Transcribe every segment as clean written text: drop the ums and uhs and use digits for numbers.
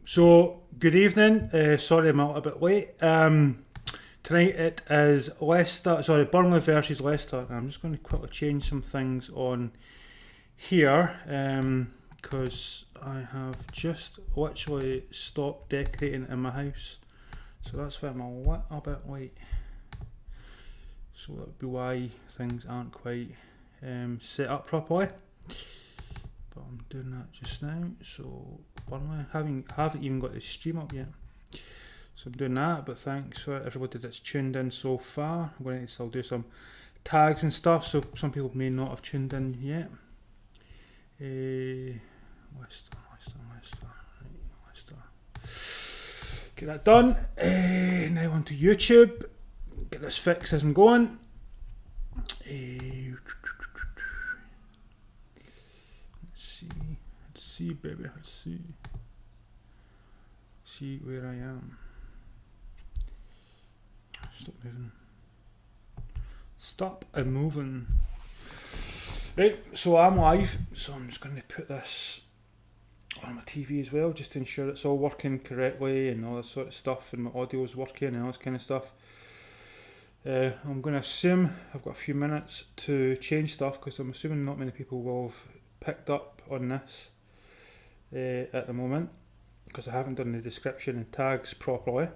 So, good evening. Sorry I'm a little bit late. Tonight it is Burnley versus Leicester. I'm just going to quickly change some things on here because I have just literally stopped decorating in my house. So that's why I'm a little bit late. So that would be why things aren't quite set up properly. But I'm doing that just now. So Burnley haven't even got the stream up yet. So I'm doing that, but thanks for everybody that's tuned in so far. I'm going to still do some tags and stuff, so some people may not have tuned in yet. Leicester. Get that done. Now on to YouTube. Get this fixed as I'm going. Let's see, baby. Let's see where I am. Stop moving. Right, so I'm live, so I'm just going to put this on my TV as well, just to ensure it's all working correctly and all this sort of stuff, and my audio is working and all this kind of stuff. I'm going to assume I've got a few minutes to change stuff, because I'm assuming not many people will have picked up on this at the moment, because I haven't done the description and tags properly,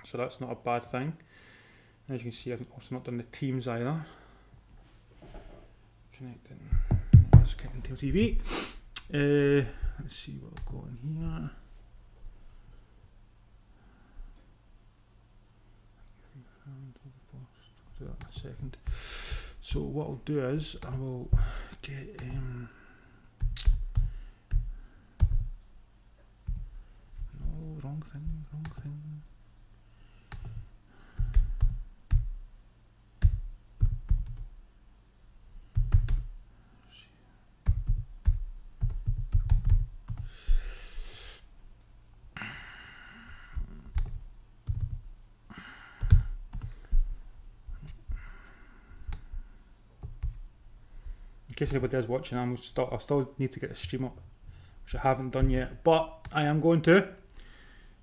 so that's not a bad thing. As you can see, I've also not done the teams either. Connecting to TV. Let's see what I've got in here. I'll do that in a second. So what I'll do is I will get no, wrong thing. In case anybody is watching, I still need to get the stream up, which I haven't done yet, but I am going to.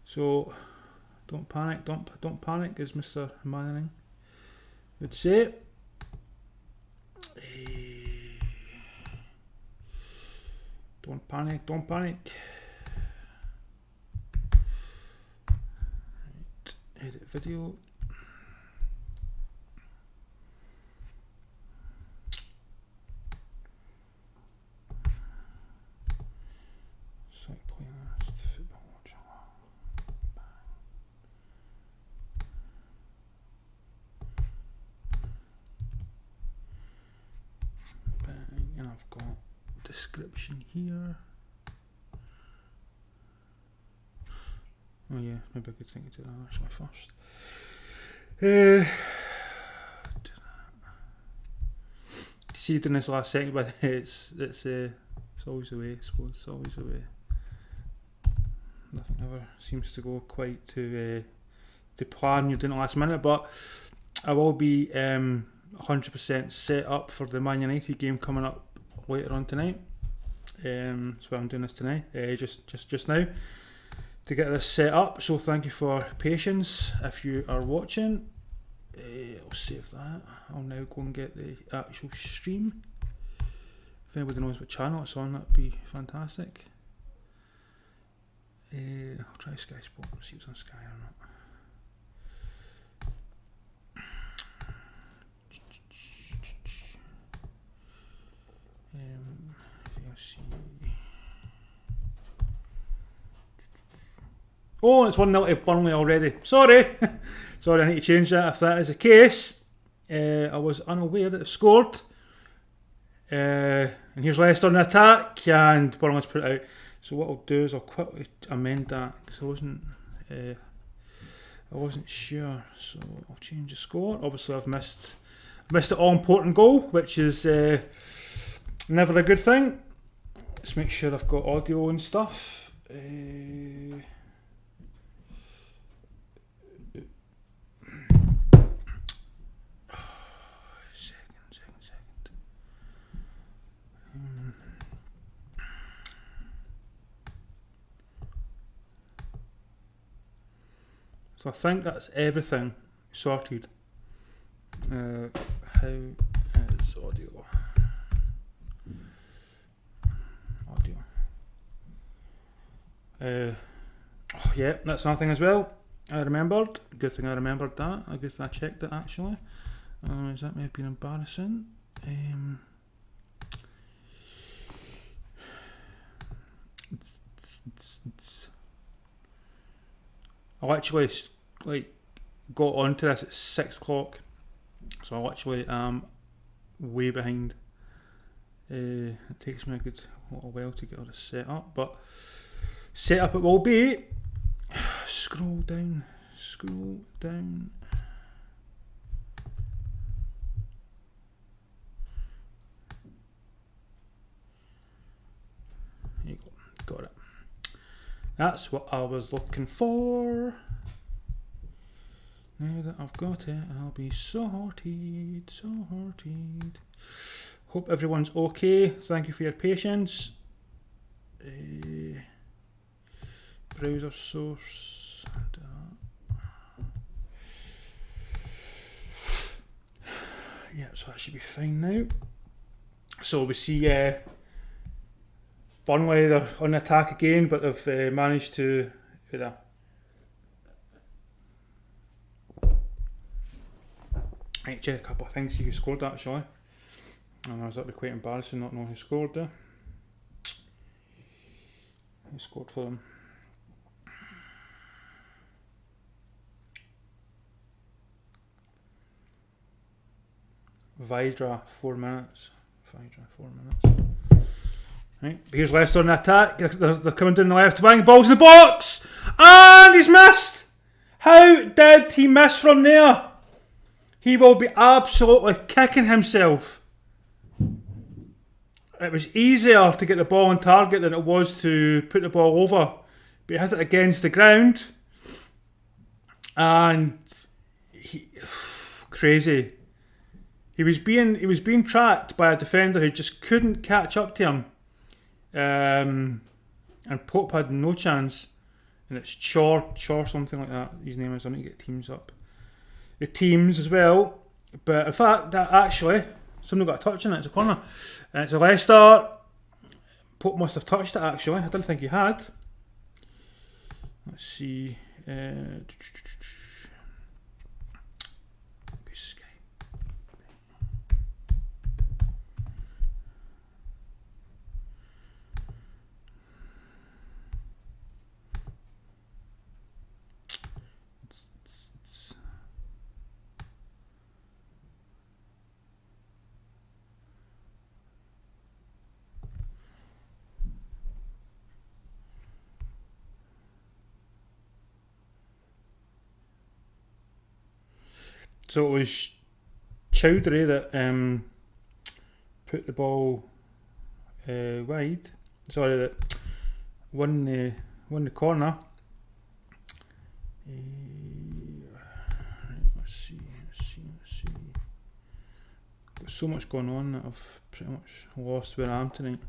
So don't panic, don't panic, as Mr. Manning would say. Don't panic. Right, edit video. Football Watchalong. Bang. And I've got description here. Oh yeah, maybe I could think of that actually first. See, doing this last second, but it's always the way. I suppose it's always the way. Nothing ever seems to go quite to plan. You're doing it last minute, but I will be 100% set up for the Man United game coming up later on tonight. That's why I'm doing this tonight, just now, to get this set up. So thank you for patience if you are watching. I'll save that. I'll now go and get the actual stream. If anybody knows what channel it's on, that'd be fantastic. I'll try Sky Sport and see if it's on Sky or not. Oh, it's 1-0 to Burnley already. Sorry, I need to change that if that is the case. I was unaware that they've scored. And here's Leicester in attack, and Burnley's put it out. So what I'll do is I'll quickly amend that, because I wasn't sure. So I'll change the score. Obviously I've missed the all important goal, which is never a good thing. Let's make sure I've got audio and stuff. So I think that's everything sorted. How is audio? Oh yeah, that's another thing as well. I remembered. Good thing I remembered that. I guess I checked it actually. That may have been embarrassing. I'll actually got onto this at 6 o'clock, so I actually am way behind. It takes me a good little while to get all this set up, but set up it will be. Scroll down. There you go, got it. That's what I was looking for. Now that I've got it, I'll be sorted. Hope everyone's okay. Thank you for your patience. Browser source. Yeah, so that should be fine now. So we see Burnley, they're on the attack again, but they've managed to check a couple of things, see who scored actually. And that'd be quite embarrassing not knowing who scored there. Who scored for them? Vidra, 4 minutes. Right, here's Leicester on the attack. They're coming down the left wing. Ball's in the box! And he's missed! How did he miss from there? He will be absolutely kicking himself. It was easier to get the ball on target than it was to put the ball over. But he hit it against the ground. And crazy. He was being tracked by a defender who just couldn't catch up to him. And Pope had no chance. And it's Chor something like that. His name is. I need to get teams up. The teams as well. But in fact, that actually, someone got a touch in it. It's a corner. And it's a Leicester. Pope must have touched it actually. I didn't think he had. Let's see. So it was Chowdhury that put the ball wide. Sorry, that won the corner. Let's see. Got so much going on that I've pretty much lost where I am tonight.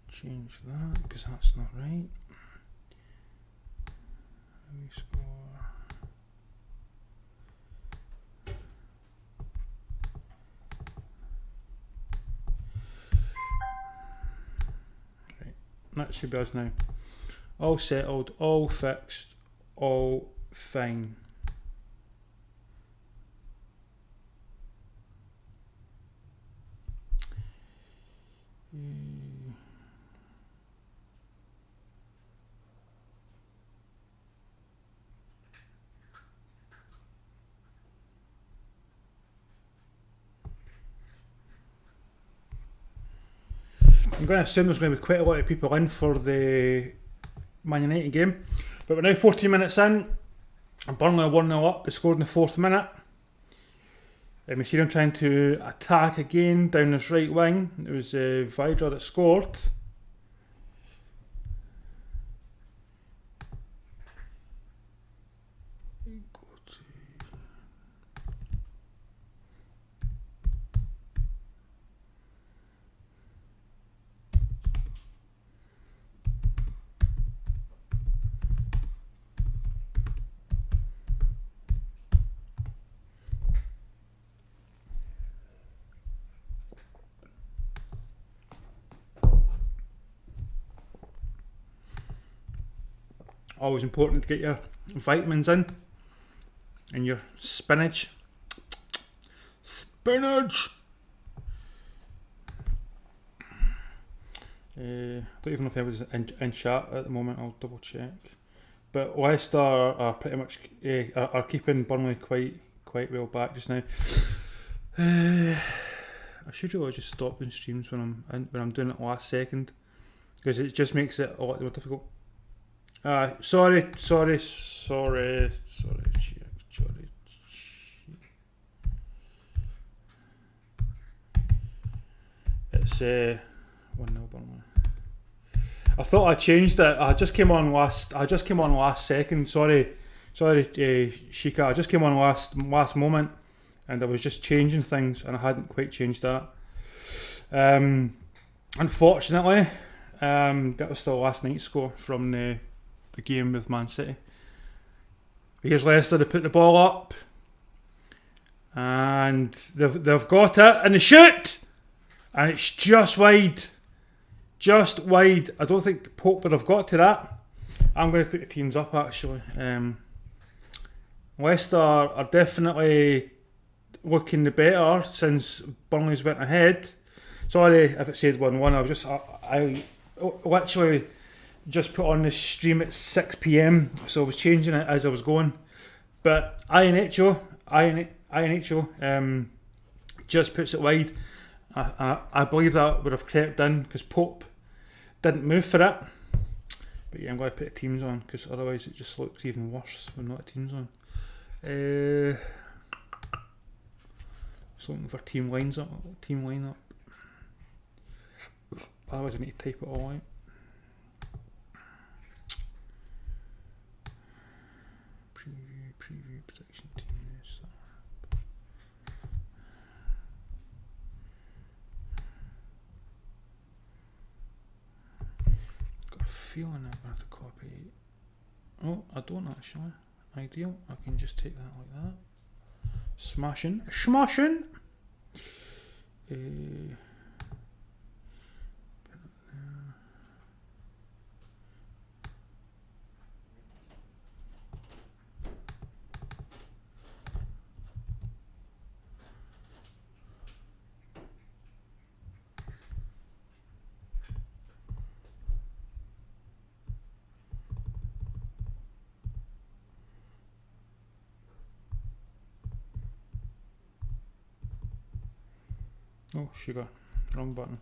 Change that because that's not right. We score. Right, that should be us now. All settled, all fixed, all fine. I'm going to assume there's going to be quite a lot of people in for the Man United game. But we're now 14 minutes in. And Burnley are 1-0 up. They scored in the 4th minute. And we see them trying to attack again down this right wing. It was Vidra that scored. Always important to get your vitamins in and your spinach. Spinach! I don't even know if anyone's in chat at the moment, I'll double check. But Leicester are pretty much are keeping Burnley quite well back just now. I should really just stop doing streams when I'm doing it last second, because it just makes it a lot more difficult. Sorry. It's 1-0 Burnley. I thought I changed it. I just came on last second. Sorry, Shika. I just came on last moment, and I was just changing things, and I hadn't quite changed that. Unfortunately, that was still last night's score from the game with Man City. Here's Leicester. They put the ball up, and they've got it, and they shoot, and it's just wide. Just wide. I don't think Pope would have got to that. I'm going to put the teams up actually. Leicester are definitely looking the better since Burnley's went ahead. Sorry if it said 1-1. I literally just put on the stream at 6 PM, so I was changing it as I was going. But Iheanacho just puts it wide. I believe that would have crept in because Pope didn't move for it. But yeah, I'm going to put the teams on because otherwise it just looks even worse when not the teams on. Just looking for team lineup. Otherwise I need to type it all out. Preview, prediction team. Feeling I'm going to have to copy. Oh, I don't actually. Ideal. I can just take that like that. Smashing. Oh, sugar. Wrong button.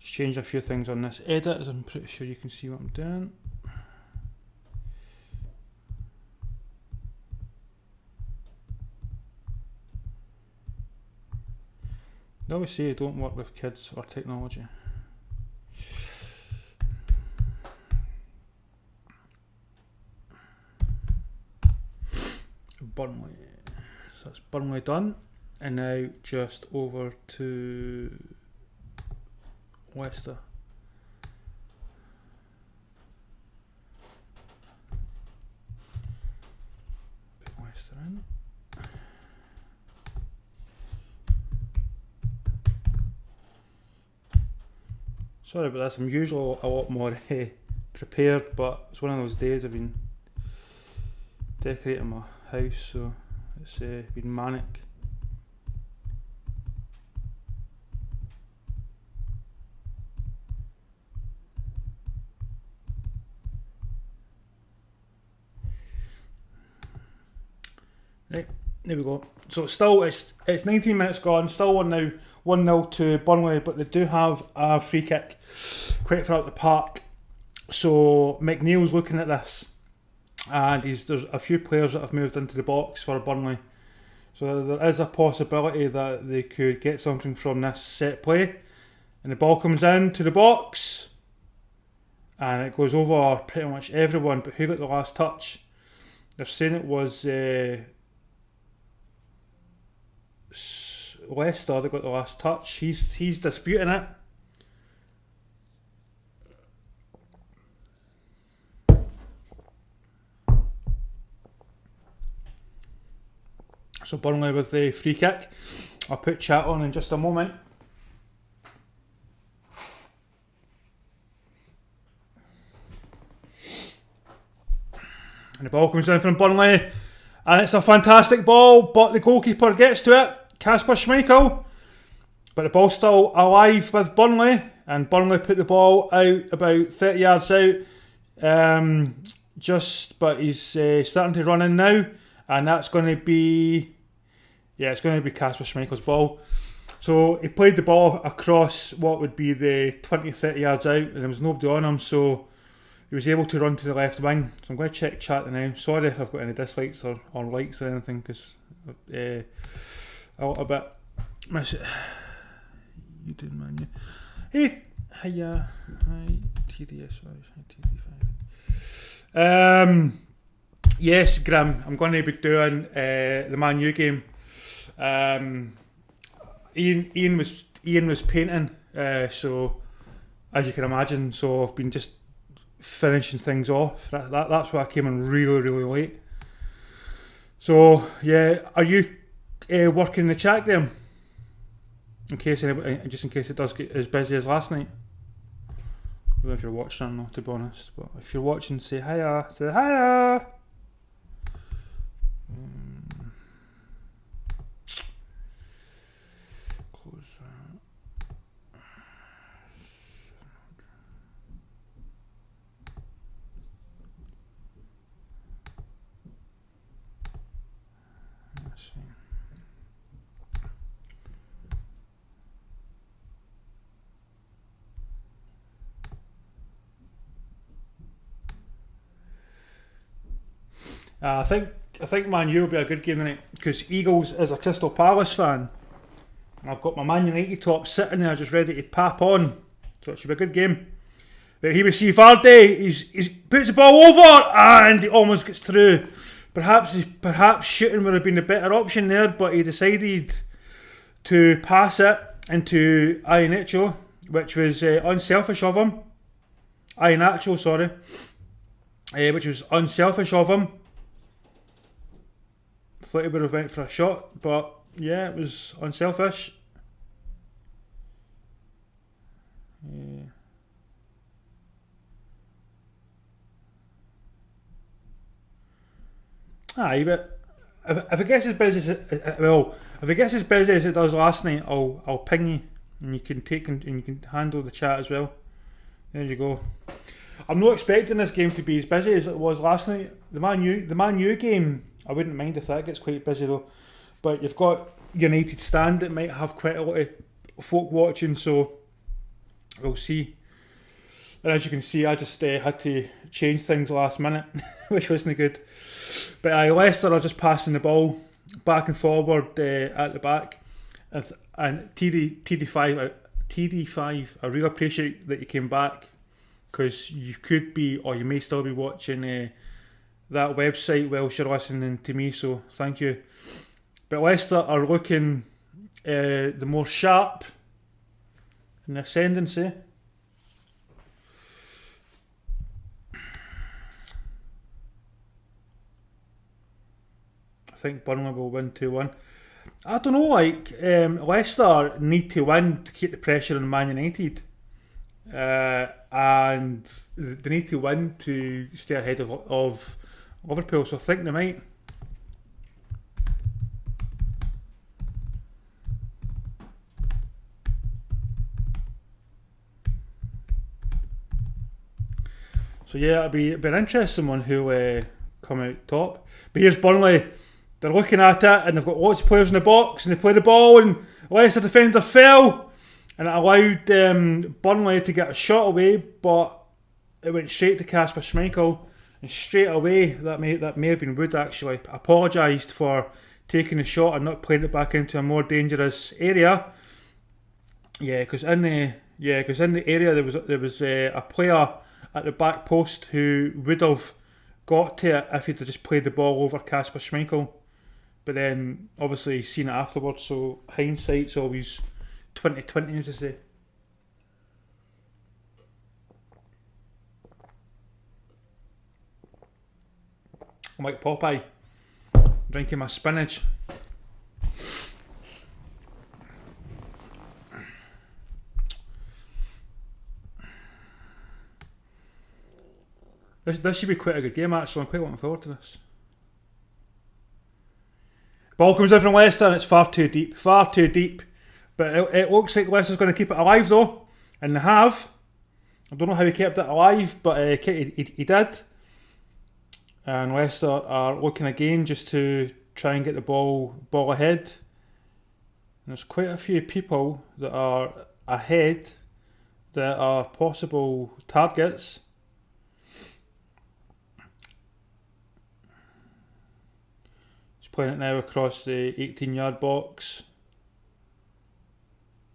Just change a few things on this edit, as I'm pretty sure you can see what I'm doing. They always say I don't work with kids or technology. Burnley. So that's Burnley done. And now just over to Leicester. Put Leicester in. Sorry about this, I'm usually a lot more prepared, but it's one of those days I've been decorating my house, so it's been manic. Right, there we go. So it's 19 minutes gone, still 1-0 to Burnley, but they do have a free kick quite far out the park. So McNeil's looking at this, and there's a few players that have moved into the box for Burnley. So there is a possibility that they could get something from this set play. And the ball comes into the box, and it goes over pretty much everyone, but who got the last touch? They're saying it was Leicester that got the last touch. He's disputing it. So Burnley with the free kick. I'll put chat on in just a moment. the ball comes in from Burnley, and it's a fantastic ball, but the goalkeeper gets to it, Kasper Schmeichel, but the ball's still alive with Burnley, and Burnley put the ball out about 30 yards out, but he's starting to run in now, and that's going to be, it's going to be Kasper Schmeichel's ball. So he played the ball across what would be the 20-30 yards out, and there was nobody on him, so he was able to run to the left wing. So I'm going to check chat now. Sorry if I've got any dislikes or likes or anything, because a little bit miss it. You did, man. Hey, hiya, hi, TDS5, hi, TD5. Yes, Grim, I'm going to be doing the Man U game. Ian was painting, so as you can imagine, so I've been just finishing things off. That's why I came in really late. So yeah, are you working the chat, Graham? In case it does get as busy as last night. I don't know if you're watching or not, to be honest, but if you're watching, say hiya, say hiya. I think Man U will be a good game tonight, because Eagles is a Crystal Palace fan. I've got my Man United top sitting there just ready to pop on, so it should be a good game. But here we see Vardy, he puts the ball over and he almost gets through. Perhaps shooting would have been the better option there, but he decided to pass it into Iheanacho, which was unselfish of him. Iheanacho, sorry. Which was unselfish of him. Thought he would have went for a shot, but yeah, it was unselfish. Yeah. Aye, but if it gets as busy as it does last night, I'll ping you, and you can you can handle the chat as well. There you go. I'm not expecting this game to be as busy as it was last night. The Man U game, I wouldn't mind if that gets quite busy though. But you've got United Stand that might have quite a lot of folk watching, so we'll see. And as you can see, I just had to change things last minute, which wasn't good. But Leicester are just passing the ball back and forward at the back, and TD5. I really appreciate that you came back, because you could be, or you may still be watching that website whilst you're listening to me. So thank you. But Leicester are looking the more sharp in the ascendancy. I think Burnley will win 2-1. I don't know, Leicester need to win to keep the pressure on Man United. And they need to win to stay ahead of Liverpool, so I think they might. So yeah, it'll be an interesting one who'll come out top. But here's Burnley. They're looking at it, and they've got lots of players in the box, and they play the ball, and Leicester defender fell, and it allowed Burnley to get a shot away, but it went straight to Kasper Schmeichel, and straight away that may have been Wood actually apologised for taking the shot and not playing it back into a more dangerous area. Because in the area there was a player at the back post who would have got to it if he'd just played the ball over Kasper Schmeichel. But then obviously he's seen it afterwards, so hindsight's always 20/20, as I say. I'm like Popeye, drinking my spinach. This should be quite a good game, actually. I'm quite looking forward to this. Ball comes in from Leicester and it's far too deep. Far too deep. But it looks like Leicester's going to keep it alive though. And they have. I don't know how he kept it alive, but he did. And Leicester are looking again just to try and get the ball ahead. And there's quite a few people that are ahead that are possible targets. He's playing it now across the 18-yard box.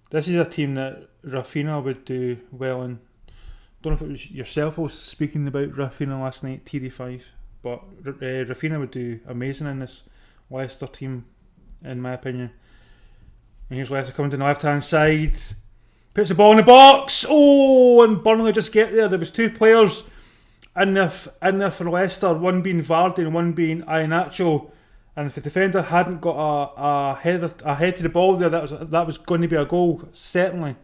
This is a team that Rafinha would do well in. Don't know if it was yourself who was speaking about Rafinha last night, TD5, but Rafinha would do amazing in this Leicester team, in my opinion. And here's Leicester coming to the left-hand side. Puts the ball in the box. Oh, and Burnley just get there. There was two players in there for Leicester, one being Vardy and one being Iheanacho. And if the defender hadn't got a head to the ball there, that was going to be a goal, certainly.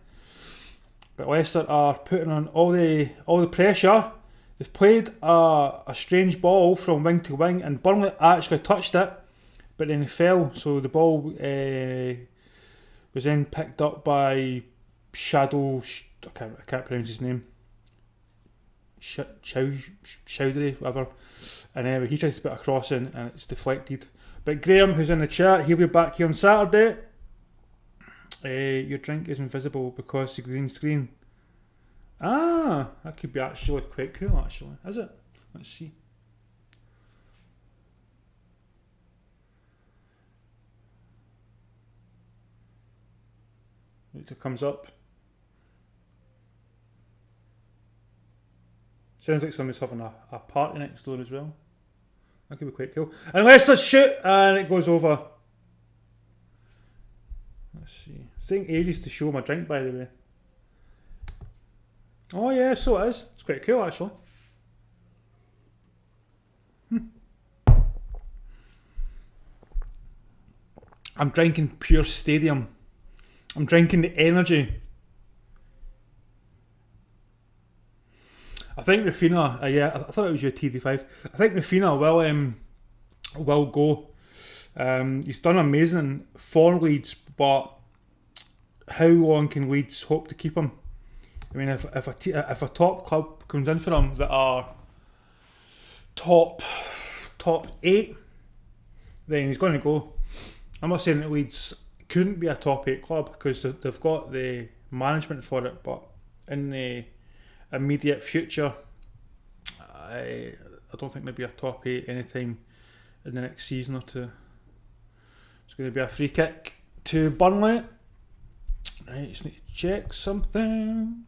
But Leicester are putting on all the pressure. They've played a strange ball from wing to wing, and Burnley actually touched it, but then he fell. So the ball was then picked up by Shadow. I can't pronounce his name. Chowdhury, whatever. And anyway, he tries to put a cross in, and it's deflected. But Graham, who's in the chat, he'll be back here on Saturday. Your drink is invisible because the green screen. Ah, that could be actually quite cool, actually. Is it? Let's see. It comes up. Sounds like somebody's having a party next door as well. That could be quite cool. And let's shoot, and it goes over. Let's see. It's taking ages to show my drink, by the way. Oh yeah, so it is. It's quite cool, actually. I'm drinking pure stadium. I'm drinking the energy. I think Rafinha, yeah, I thought it was your TD5. I think Rafinha will go. He's done amazing for Leeds, but how long can Leeds hope to keep him? I mean, if a top club comes in for him that are top 8, then he's going to go. I'm not saying that Leeds couldn't be a top 8 club because they've got the management for it, but in the immediate future, I don't think they'll be a top 8 anytime in the next season or two. It's going to be a free kick to Burnley. Right, just need to check something.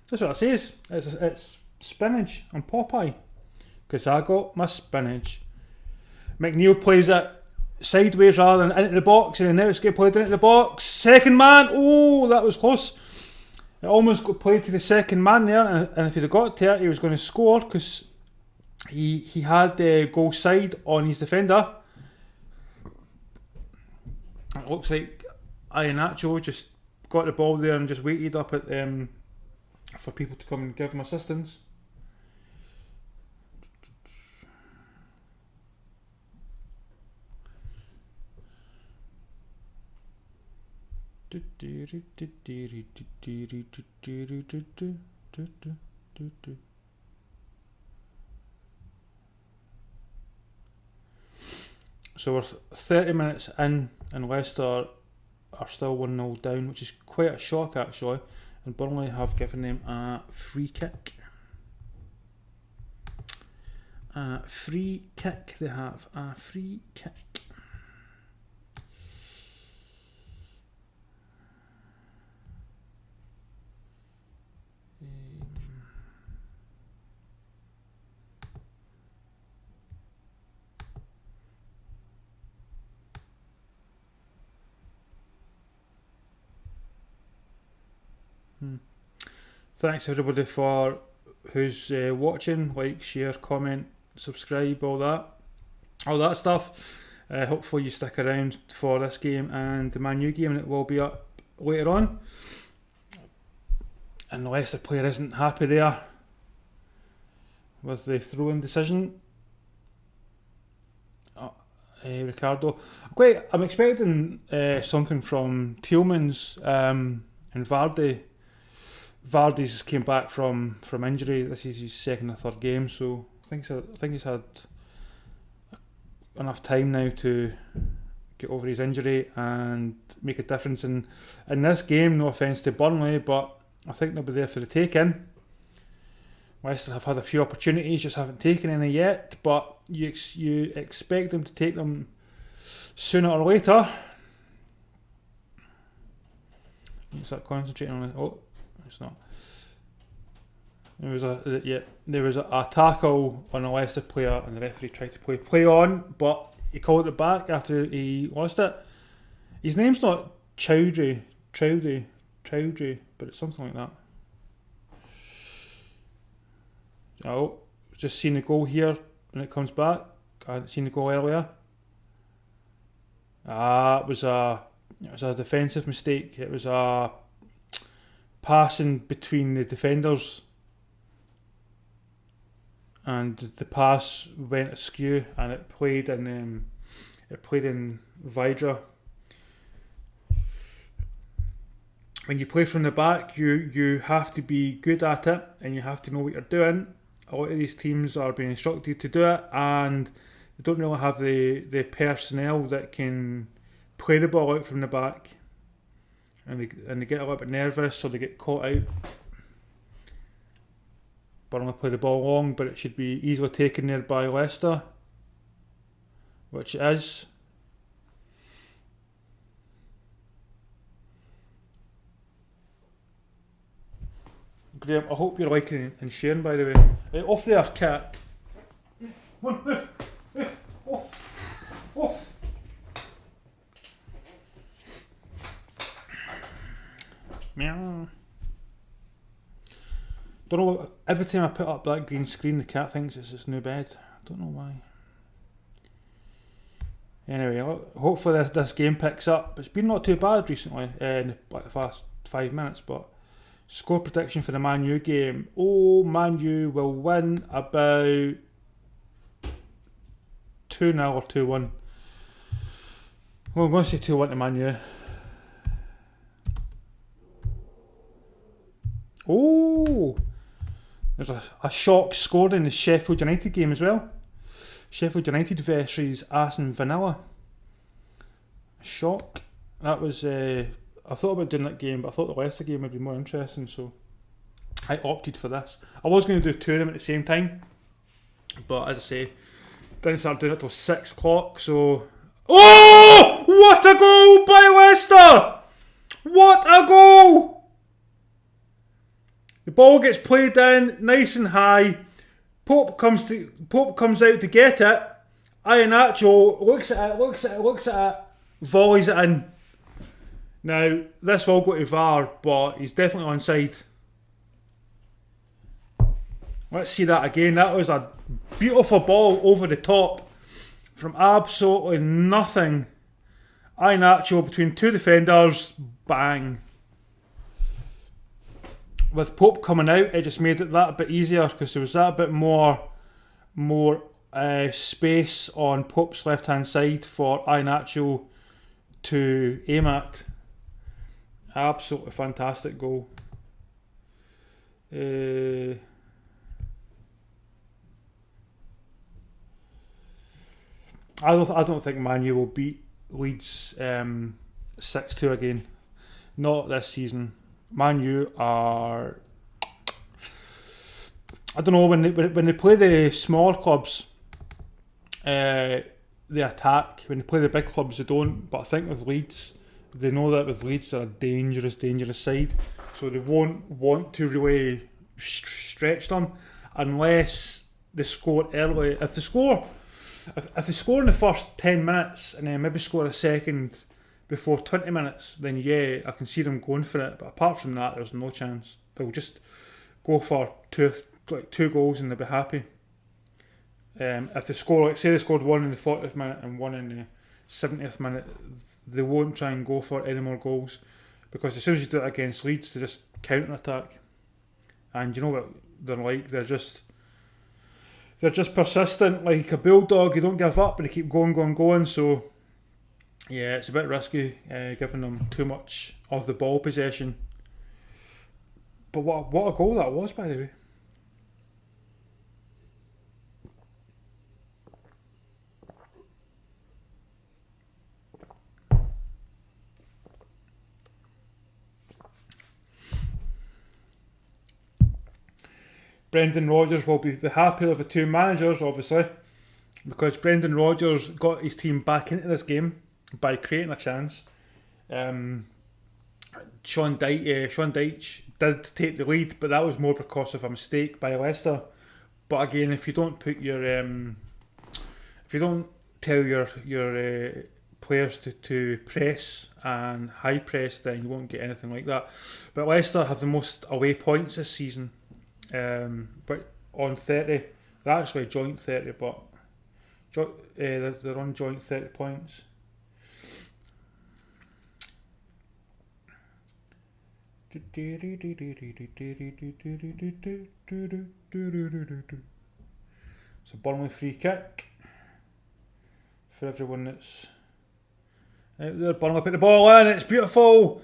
That's what it says. It's spinach and Popeye. Because I got my spinach. McNeil plays it sideways rather than into the box, and then now it's getting played into the box. Second man. Oh, that was close. It almost got played to the second man there, and if he'd have got to it, he was going to score because he had the goal side on his defender. It looks like Iheanacho just got the ball there and just waited up at for people to come and give him assistance. So we're 30 minutes in and Leicester are still 1-0 down, which is quite a shock actually, and Burnley have given them a free kick. They have a free kick. Thanks everybody for who's watching. Like, share, comment, subscribe, all that stuff. Hopefully you stick around for this game and the Man U game that will be up later on. And the Leicester player isn't happy there with the throw-in decision. Ricardo. I'm expecting something from Tielemans and Vardy. Vardy's came back from injury. This is his second or third game, so I think he's had enough time now to get over his injury and make a difference in this game. No offence to Burnley, but I think they'll be there for the taking. Leicester have had a few opportunities, just haven't taken any yet, but you expect them to take them sooner or later. You start concentrating on it. Oh, it's not. There was a tackle on a Leicester player, and the referee tried to play on, but he called it back after he lost it. His name's not Chowdhury, but it's something like that. Oh, just seen the goal here when it comes back. I hadn't seen the goal earlier. It was a defensive mistake. It was a passing between the defenders, and the pass went askew, and it played in Vidra. When you play from the back, you have to be good at it, and you have to know what you're doing. A lot of these teams are being instructed to do it, and they don't really have the personnel that can play the ball out from the back, and they get a little bit nervous, or they get caught out. Burnley play the ball long, but it should be easily taken there by Leicester, which it is. Graham, I hope you're liking and sharing, by the way. Off there, cat. Off. Meow. Don't know. Every time I put up that green screen, the cat thinks it's his new bed. I don't know why. Anyway, hopefully this game picks up. It's been not too bad recently in like the last 5 minutes, but. Score prediction for the Man U game. Man U will win about 2-0 or 2-1. Well, I'm going to say 2-1 to Man U. There's a shock score in the Sheffield United game as well. Sheffield United versus Aston Villa. Shock. That was... I thought about doing that game, but I thought the Leicester game would be more interesting, so I opted for this. I was going to do two of them at the same time, but as I say, didn't start doing it till 6 o'clock, so... Oh! What a goal by Leicester! What a goal! The ball gets played in, nice and high. Pope comes out to get it. Iheanacho looks at it, volleys it in. Now, this will go to VAR, but he's definitely onside. Let's see that again. That was a beautiful ball over the top from absolutely nothing. Iheanacho between two defenders, bang. With Pope coming out, it just made it that bit easier because there was that bit more space on Pope's left-hand side for Iheanacho to aim at. Absolutely fantastic goal. I don't think Man U will beat Leeds 6-2 again. Not this season. Man U are... I don't know, when they play the smaller clubs, they attack. When they play the big clubs, they don't. But I think with Leeds, they know that with Leeds they're a dangerous side, so they won't want to really stretch them unless they score early. If they score in the first 10 minutes and then maybe score a second before 20 minutes, then yeah, I can see them going for it. But apart from that, there's no chance. They'll just go for two goals and they'll be happy. If they score, like say they scored one in the 40th minute and one in 70th minute, they won't try and go for any more goals, because as soon as you do it against Leeds, they just counter attack, and you know what they're like. They're just persistent, like a bulldog. You don't give up, but they keep going. So yeah, it's a bit risky giving them too much of the ball possession. But what a goal that was, by the way. Brendan Rodgers will be the happier of the two managers, obviously, because Brendan Rodgers got his team back into this game by creating a chance. Sean Dyche did take the lead, but that was more because of a mistake by Leicester. But again, if you don't put your if you don't tell your players to press and high press, then you won't get anything like that. But Leicester have the most away points this season, but on 30, they're actually joint 30, but they're on joint 30 points. So Burnley free kick for everyone that's out there. Burnley put the ball in, it's beautiful,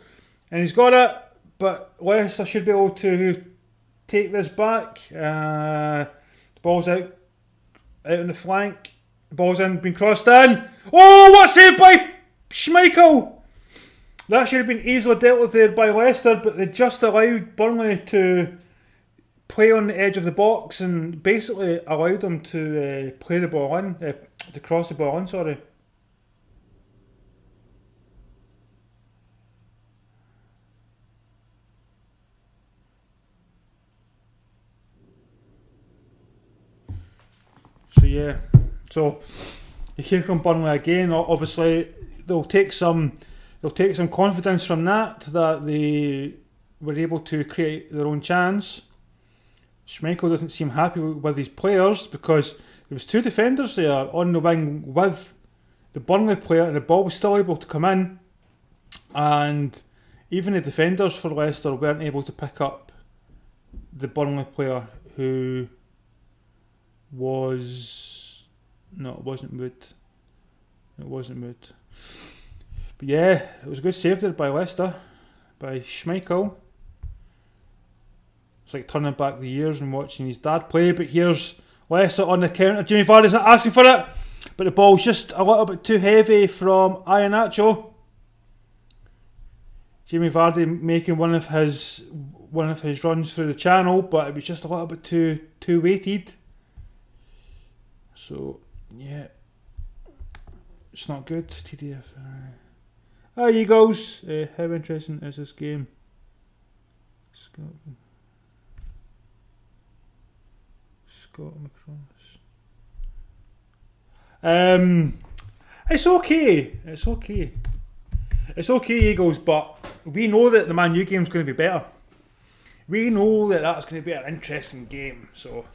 and he's got it, but Leicester should be able to take this back. The ball's out on the flank, the ball's in, been crossed in. Oh, what a save by Schmeichel! That should have been easily dealt with there by Leicester, but they just allowed Burnley to play on the edge of the box and basically allowed them to play the ball in, to cross the ball in, sorry. So yeah, so here come Burnley again. Obviously, they'll take some confidence from that they were able to create their own chance. Schmeichel doesn't seem happy with his players, because there was two defenders there on the wing with the Burnley player, and the ball was still able to come in, and even the defenders for Leicester weren't able to pick up the Burnley player, who was... no, it wasn't Wood. But yeah, it was a good save there by Leicester, by Schmeichel. It's like turning back the years and watching his dad play. But here's Leicester on the counter. Jamie Vardy's not asking for it, but the ball's just a little bit too heavy from Iheanacho. Jamie Vardy making one of his runs through the channel, but it was just a little bit too weighted. So yeah, it's not good. TDF. There he goes. How interesting is this game? Scotland across. It's okay, Eagles, but we know that the Man U game's going to be better. We know that that's going to be an interesting game. So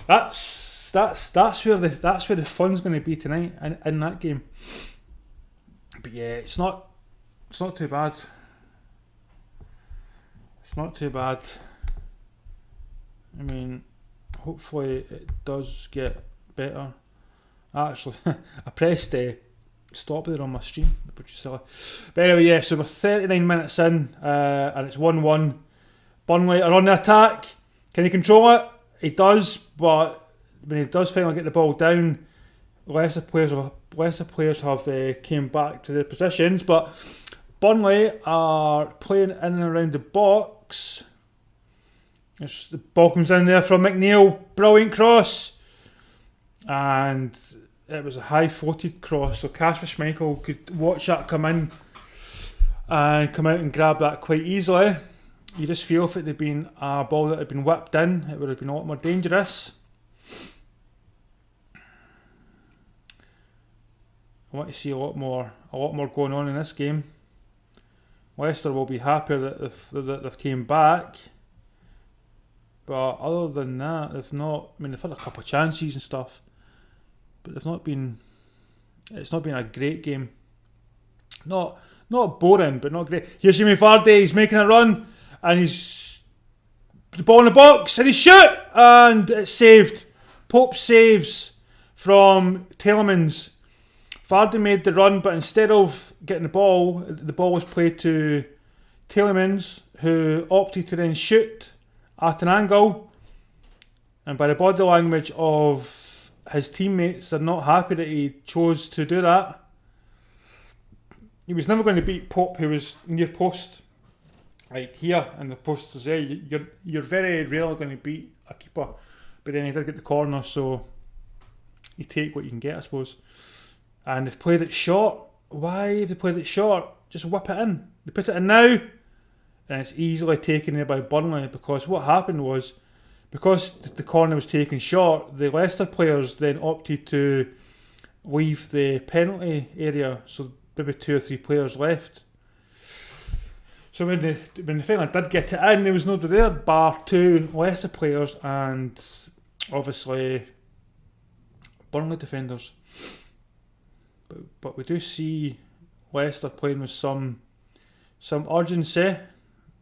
that's where the fun's going to be tonight in that game. But yeah, it's not too bad. It's not too bad. I mean, hopefully it does get better. Actually, I pressed stop there on my stream, which is silly. But anyway, yeah, so we're 39 minutes in, and it's 1-1. Burnley are on the attack. Can he control it? He does, but when he does finally get the ball down, Leicester players have came back to their positions, but Burnley are playing in and around the box. The ball comes in there from McNeil, brilliant cross, and it was a high floated cross, so Kasper Schmeichel could watch that come in and come out and grab that quite easily. You just feel if it had been a ball that had been whipped in, it would have been a lot more dangerous. I want to see a lot more going on in this game. Leicester will be happier that they've came back, but other than that, they've not. I mean, they've had a couple of chances and stuff, but they've not been It's not been a great game. Not boring, but not great. Here's Jimmy Vardy, he's making a run, and he's the ball in the box, and he's shot, and it's saved. Pope saves from Tielemans. Vardy made the run, but instead of getting the ball was played to Tielemans, who opted to then shoot at an angle. And by the body language of his teammates, they're not happy that he chose to do that. He was never going to beat Pope, who was near post, like here, and the post is there. You're very rarely going to beat a keeper, but then he did get the corner, so you take what you can get, I suppose. And they've played it short. Why have they played it short? Just whip it in. They put it in now, and it's easily taken there by Burnley, because what happened was, because the corner was taken short, the Leicester players then opted to leave the penalty area, so maybe 2 or 3 players left. So when the final did get it in, there was nobody there bar 2 Leicester players and obviously Burnley defenders. But we do see Leicester playing with some urgency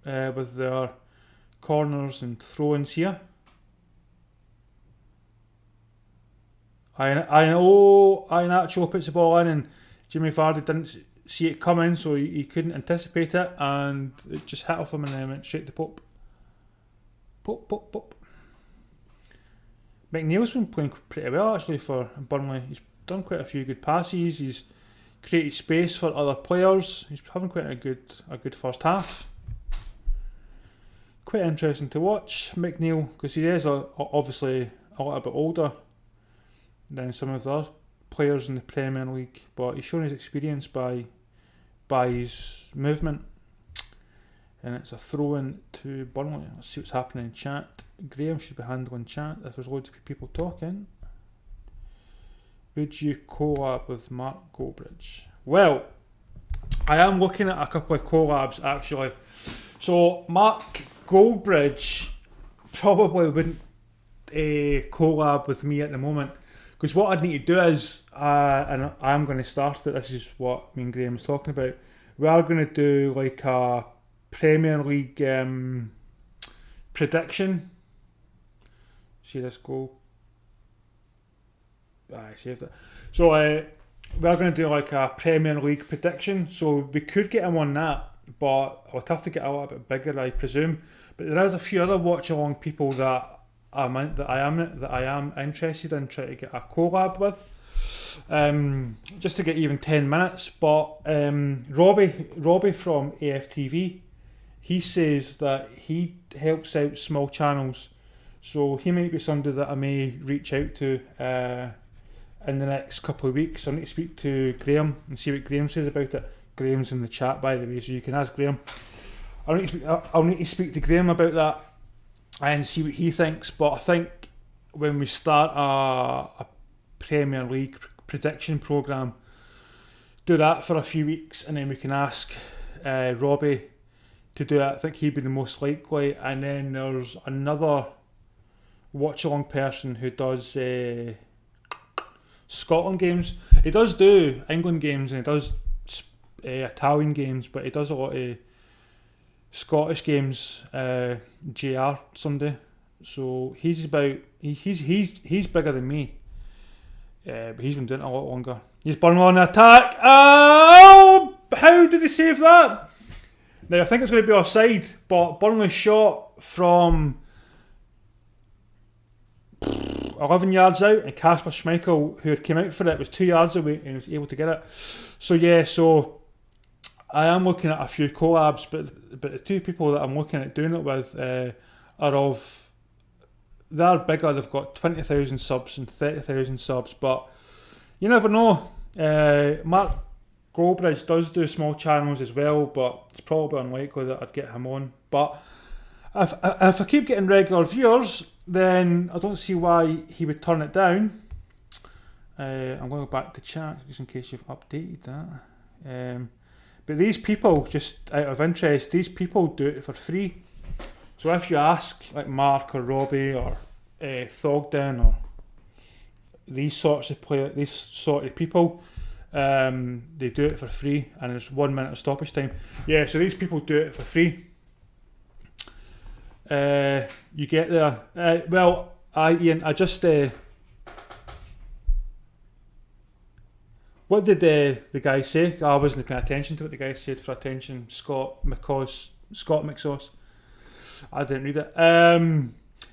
with their corners and throw-ins here. Iheanacho puts the ball in, and Jimmy Vardy didn't see it coming, so he couldn't anticipate it, and it just hit off him and then went straight to Pope. Pope. McNeil's been playing pretty well actually for Burnley. He's done quite a few good passes. He's created space for other players. He's having quite a good first half. Quite interesting to watch McNeil, because he is obviously a little bit older than some of the other players in the Premier League, but he's shown his experience by his movement. And it's a throw-in to Burnley. Let's see what's happening in chat. Graham should be handling chat if there's loads of people talking. Would you collab with Mark Goldbridge? Well, I am looking at a couple of collabs actually. So Mark Goldbridge probably wouldn't collab with me at the moment, because what I'd need to do is, and I'm going to start it, this is what me and Graham was talking about, we are going to do like a Premier League prediction. See this goal? I saved it. So we're going to do like a Premier League prediction. So we could get him on that, but I would have to get a little bit bigger, I presume. But there is a few other watch along people that I am interested in trying to get a collab with. Just to get even 10 minutes. But Robbie from AFTV, he says that he helps out small channels, so he might be somebody that I may reach out to in the next couple of weeks. I need to speak to Graham and see what Graham says about it. Graham's in the chat, by the way, so you can ask Graham. I'll need to speak to Graham about that and see what he thinks. But I think when we start a Premier League prediction programme, do that for a few weeks, and then we can ask Robbie to do it. I think he'd be the most likely. And then there's another watch along person who does Scotland games. He does do England games and he does Italian games, but he does a lot of Scottish games. JR Sunday, so he's bigger than me, but he's been doing it a lot longer. He's Burnley on the attack. Oh, how did he save that? Now I think it's going to be offside, but Burnley shot from 11 yards out, and Kasper Schmeichel, who had came out for it, was 2 yards away and was able to get it. So I am looking at a few collabs, but the 2 people that I'm looking at doing it with they're bigger. They've got 20,000 subs and 30,000 subs, but you never know. Mark Goldbridge does do small channels as well, but it's probably unlikely that I'd get him on. But if I keep getting regular viewers, then I don't see why he would turn it down. I'm going to go back to chat just in case you've updated that. But these people, just out of interest, these people do it for free. So if you ask like Mark or Robbie or Thogden or these sorts of people, They do it for free, and it's 1 minute of stoppage time. Yeah, so these people do it for free. You get there. Ian, I just... what did the guy say? I wasn't paying attention to what the guy said for attention. Scott McSauce. I didn't read it.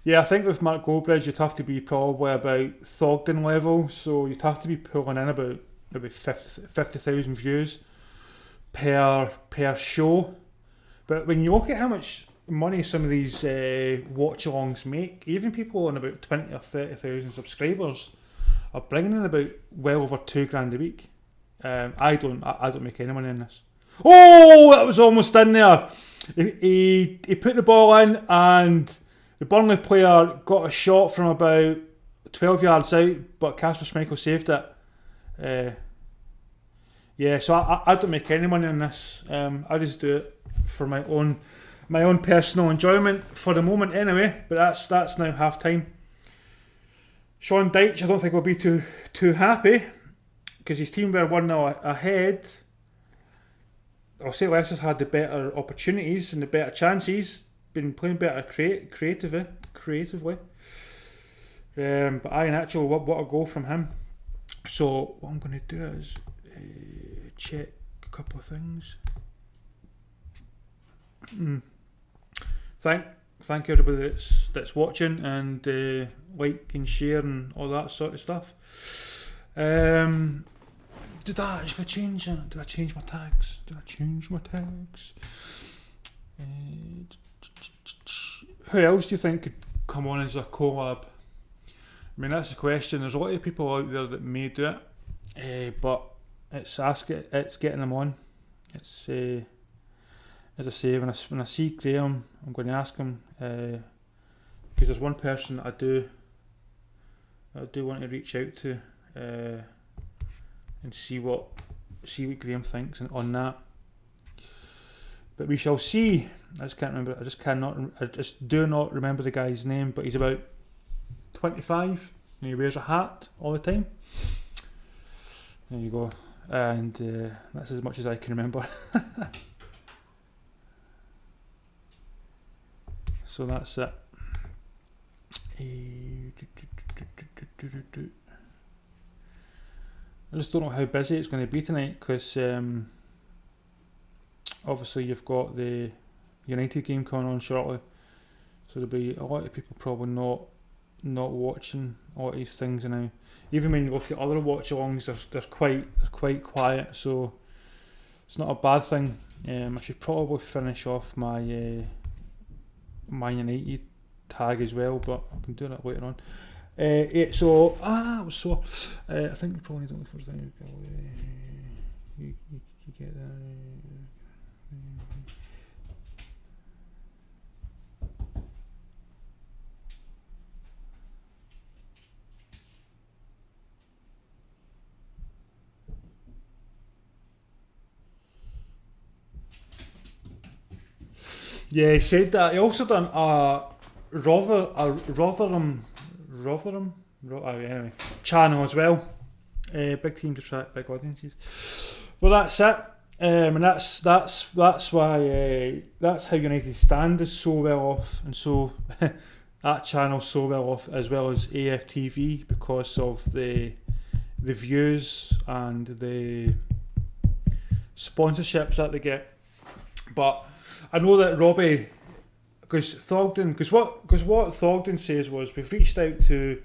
Yeah, I think with Mark Goldbridge, you'd have to be probably about Thogden level, so you'd have to be pulling in about maybe 50,000 views per show. But when you look at how much money some of these watch-alongs make, even people on about 20 or 30,000 subscribers are bringing in about well over £2,000 a week. I don't make any money in this. Oh, that was almost in there. He put the ball in, and the Burnley player got a shot from about 12 yards out, but Kasper Schmeichel saved it. Yeah, so I don't make any money on this. I just do it for my own personal enjoyment for the moment anyway. But that's now half time. Sean Dyche, I don't think will be too happy because his team were 1-0 ahead. I'll say Leicester's had the better opportunities and the better chances, been playing better creatively. But I actually what a goal from him. So what I'm going to do is check a couple of things. Thank you everybody that's watching and like and share and all that sort of stuff. Did I change my tags? Who else do you think could come on as a collab? I mean, that's the question. There's a lot of people out there that may do it, but it's getting them on. It's as I say, when I see Graham, I'm going to ask him because there's one person I do want to reach out to and see what Graham thinks on that. But we shall see. I just do not remember the guy's name, but he's about 25 and he wears a hat all the time. There you go. And that's as much as I can remember. So that's it. I just don't know how busy it's going to be tonight because obviously you've got the United game coming on shortly, so there'll be a lot of people probably not watching a lot of these things now. Even when you look at other watch-alongs, they're quite quiet, so it's not a bad thing. I should probably finish off my Man United tag as well, but I can do that later on. I was sore. I think we probably don't first time. You get that. Yeah, he said that. He also done Rotherham anyway, channel as well. Big team to attract big audiences. Well, that's it. And that's why that's how United Stand is so well off, and so that channel's so well off, as well as AFTV, because of the views and the sponsorships that they get. But I know that Robbie, because what Thogden says was, we've reached out to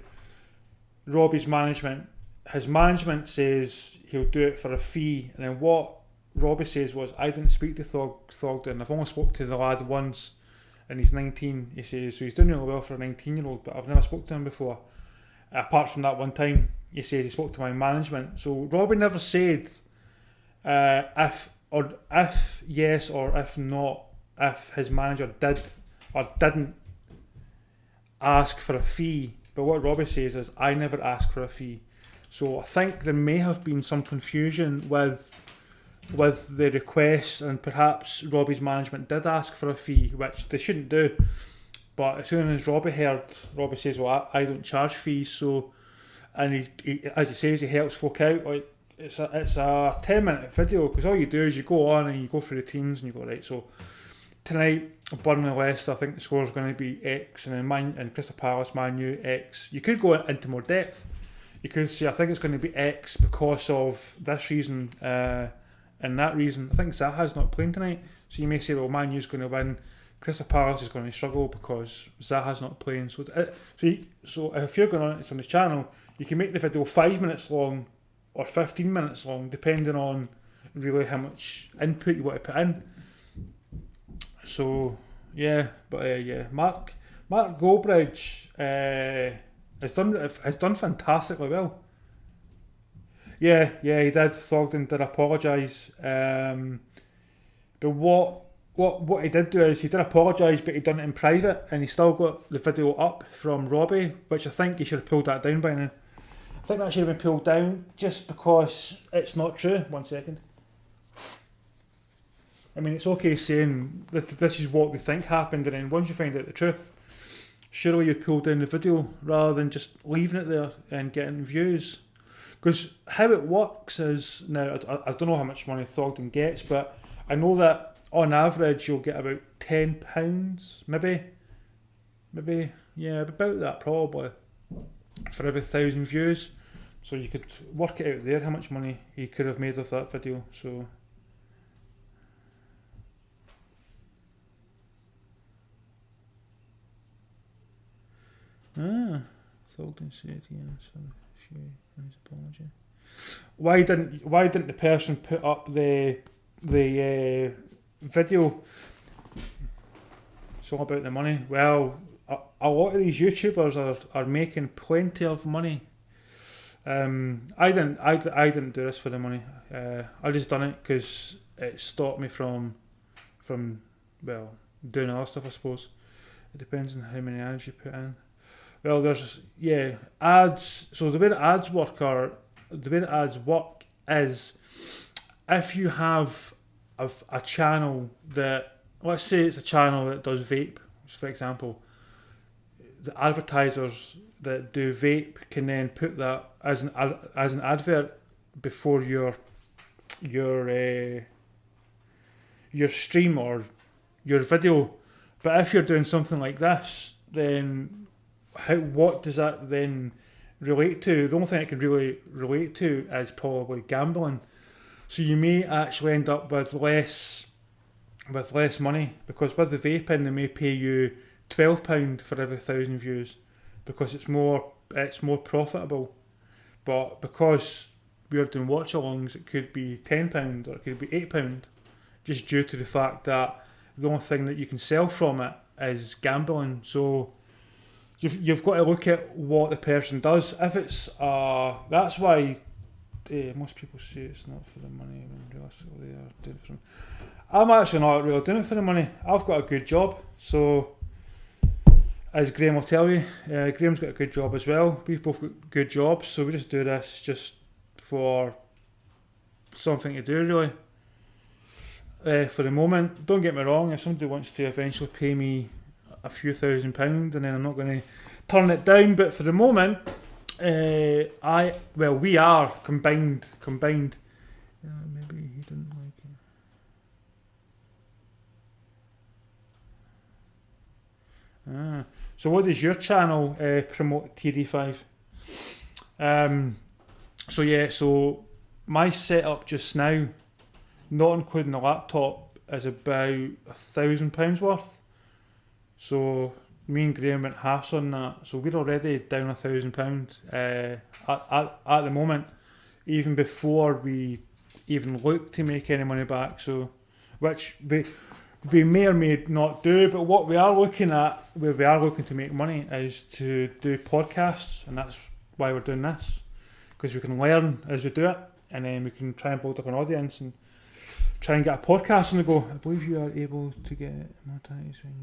Robbie's management. His management says he'll do it for a fee, and then what Robbie says was, I didn't speak to Thogden. I've only spoke to the lad once, and he's 19. He says, so he's doing really well for a 19-year-old, but I've never spoke to him before. Apart from that one time, he said he spoke to my management. So Robbie never said if yes or if not, if his manager did or didn't ask for a fee. But what Robbie says is, I never asked for a fee. So I think there may have been some confusion with the request, and perhaps Robbie's management did ask for a fee, which they shouldn't do. But as soon as Robbie heard, Robbie says, well, I don't charge fees. So, and he as he says, he helps folk out. Like, it's a 10-minute video, because all you do is you go on and you go through the teams and you go, right, so tonight Burnley Leicester, I think the score is going to be X, and then Crystal Palace Man U X. You could go into more depth. You could say I think it's going to be X because of this reason and that reason. I think Zaha's not playing tonight, so you may say, well, Man U's going to win, Crystal Palace is going to struggle because Zaha's not playing. So if you're going on it on the channel, you can make the video 5 minutes long or 15 minutes long, depending on really how much input you want to put in. So yeah, but yeah, Mark Goldbridge has done fantastically well. Yeah, he did. Thogden did apologise. But what he did do is he did apologise, but he done it in private, and he still got the video up from Robbie, which I think he should have pulled that down by now. I think that should have been pulled down just because it's not true. 1 second. I mean, it's okay saying that this is what we think happened, and then once you find out the truth, surely you pull down the video rather than just leaving it there and getting views. Because how it works is, now I don't know how much money Thogden gets, but I know that on average you'll get about £10, maybe, yeah, about that probably, for every 1,000 views. So you could work it out there how much money he could have made off that video. So Thogden said, yeah, sorry, his apology. Why didn't the person put up the video? It's all about the money. Well, a lot of these YouTubers are making plenty of money. I didn't do this for the money. I just done it because it stopped me from well, doing other stuff, I suppose. It depends on how many ads you put in. Well, there's ads. So the way that ads work is if you have a channel that, let's say it's a channel that does vape, for example, the advertisers that do vape can then put that as an advert before your stream or your video. But if you're doing something like this, then what does that then relate to? The only thing it can really relate to is probably gambling. So you may actually end up with less money, because with the vaping they may pay you £12 for every 1,000 views because it's more profitable. But because we're doing watch-alongs, it could be £10 or it could be £8, just due to the fact that the only thing that you can sell from it is gambling. So you've got to look at what the person does. If it's that's why most people say it's not for the money when realistically they are doing it for them. I'm actually not really doing it for the money. I've got a good job, so as Graham will tell you, Graham's got a good job as well. We've both got good jobs, so we just do this just for something to do, really. For the moment, don't get me wrong, if somebody wants to eventually pay me a few £1,000, and then I'm not going to turn it down, but for the moment, we are combined. Maybe he didn't like it. So what does your channel promote, TD5? So my setup just now, not including the laptop, is about £1,000 worth. So me and Graham went halves on that. So we're already down £1,000 at the moment, even before we even look to make any money back. So, which we may or may not do, but what we are looking at, where we are looking to make money, is to do podcasts, and that's why we're doing this, because we can learn as we do it, and then we can try and build up an audience and try and get a podcast on the go. I believe you are able to get monetized when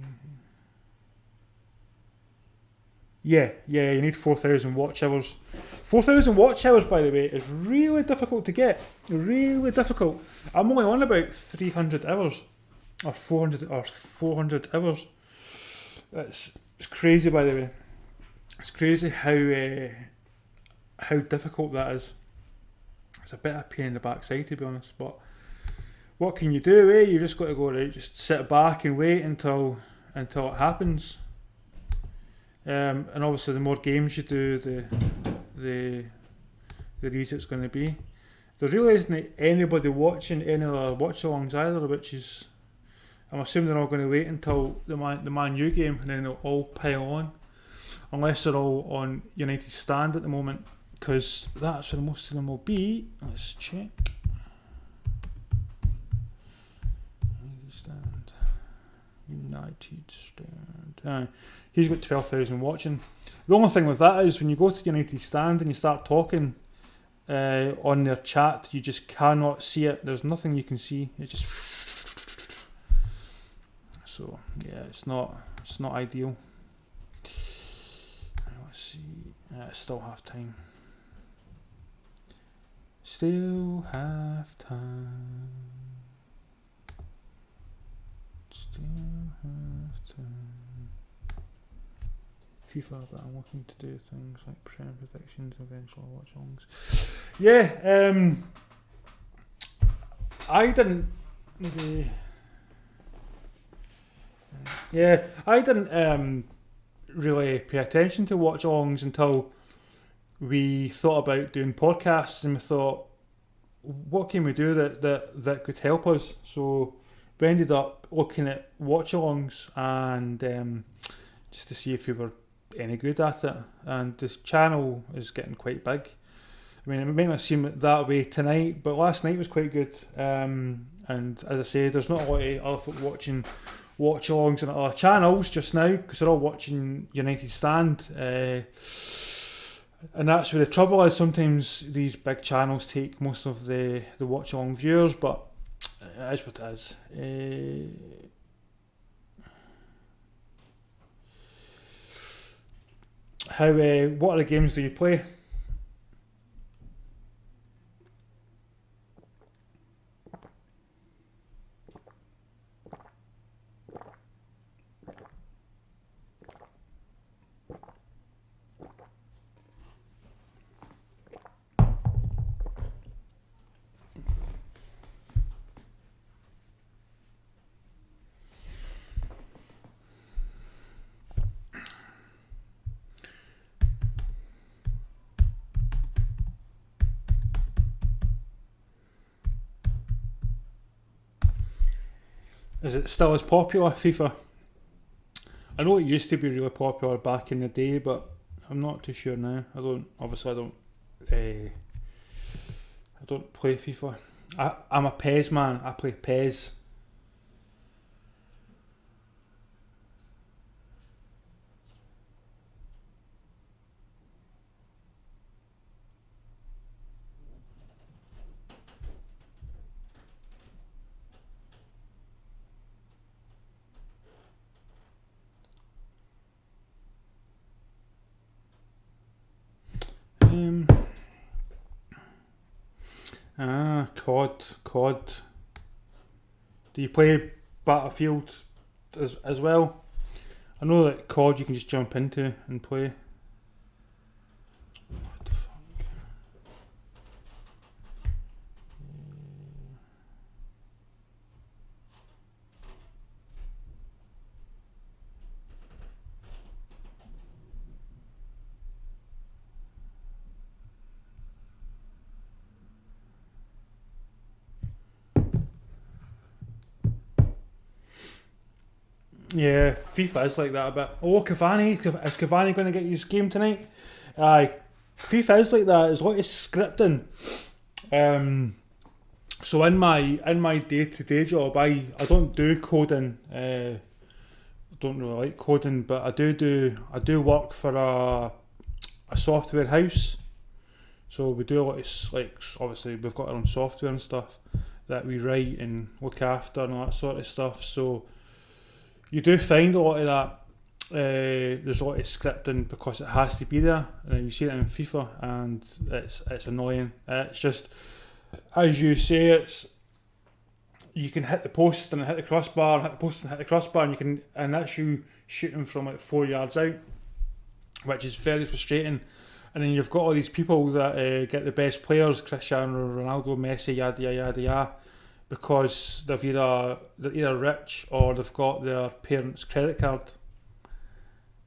you... Yeah, you need 4,000 watch hours. 4,000 watch hours, by the way, is really difficult to get. Really difficult. I'm only on about 300 hours. Or 400 hours. It's crazy, by the way. It's crazy how difficult that is. It's a bit of a pain in the backside, to be honest, but what can you do, eh? You just got to go, right, just sit back and wait until it happens. And obviously the more games you do, the easier it's going to be. There really isn't anybody watching any other watch-alongs either, which is, I'm assuming they're all going to wait until the Man U game, and then they'll all pile on, unless they're all on United Stand at the moment, because that's where most of them will be. Let's check. United Stand. He's got 12,000 watching. The only thing with that is when you go to United Stand and you start talking on their chat, you just cannot see it. There's nothing you can see. It's just so yeah, it's not ideal. Let's see. It's still half time. Still half time. Still have time. FIFA, but I'm looking to do things like Premier predictions, eventual watch-alongs. Yeah, I didn't maybe. Yeah, I didn't really pay attention to watch-alongs until we thought about doing podcasts, and we thought, what can we do that could help us? So we ended up looking at watch-alongs and just to see if we were any good at it. And the channel is getting quite big. I mean, it might not seem that way tonight, but last night was quite good. And as I say, there's not a lot of other folk watching watch-alongs on other channels just now, because they're all watching United Stand. And that's where the trouble is. Sometimes these big channels take most of the watch-along viewers, but it is what it is. What other games do you play? Is it still as popular, FIFA? I know it used to be really popular back in the day, but I'm not too sure now. I don't play FIFA. I'm a PES man. I play PES. COD. Do you play Battlefield as well? I know that COD you can just jump into and play. What the fuck? Yeah, FIFA is like that a bit. Oh, Cavani. Is Cavani going to get his game tonight? Aye. FIFA is like that. There's a lot of scripting. So in my day-to-day job, I don't do coding. I don't really like coding, but I do work for a software house. So we do a lot of, like, obviously we've got our own software and stuff that we write and look after and all that sort of stuff. So you do find a lot of that. There's a lot of scripting because it has to be there, and you see it in FIFA, and it's annoying. It's just, as you say, you can hit the post and hit the crossbar, and hit the post and hit the crossbar, and that's you shooting from like 4 yards out, which is very frustrating. And then you've got all these people that get the best players, Cristiano Ronaldo, Messi, yada yada yada yada, because they're either rich or they've got their parents' credit card.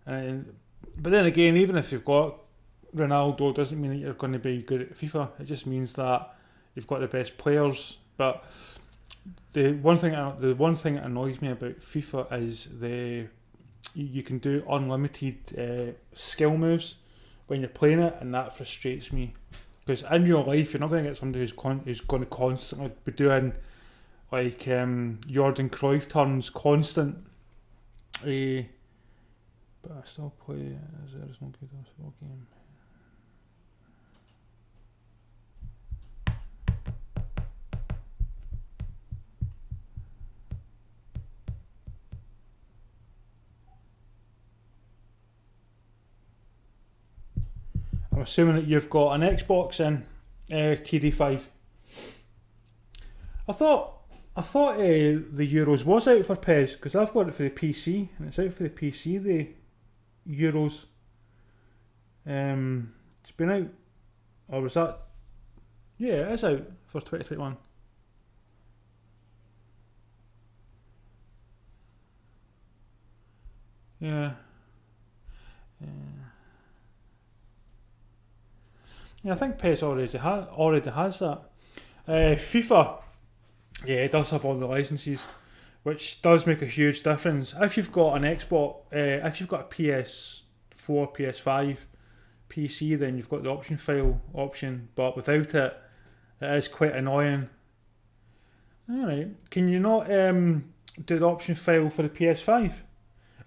And but then again, even if you've got Ronaldo, doesn't mean that you're going to be good at FIFA. It just means that you've got the best players. But the one thing that annoys me about FIFA is you can do unlimited skill moves when you're playing it, and that frustrates me. Because in real life, you're not going to get somebody who's going to constantly be doing like Jordan Cruyff turns constant. But I still play as there is no good football game. I'm assuming that you've got an Xbox in TD5. I thought the Euros was out for PES because I've got it for the PC and it's out for the PC. The Euros, it's been out, or was that? Yeah, it is out for 2021. Yeah. Yeah, I think PES already has that. FIFA, yeah, it does have all the licenses, which does make a huge difference. If you've got an Xbox, if you've got a PS4, PS5, PC, then you've got the option file option, but without it, it is quite annoying. Alright, can you not do the option file for the PS5?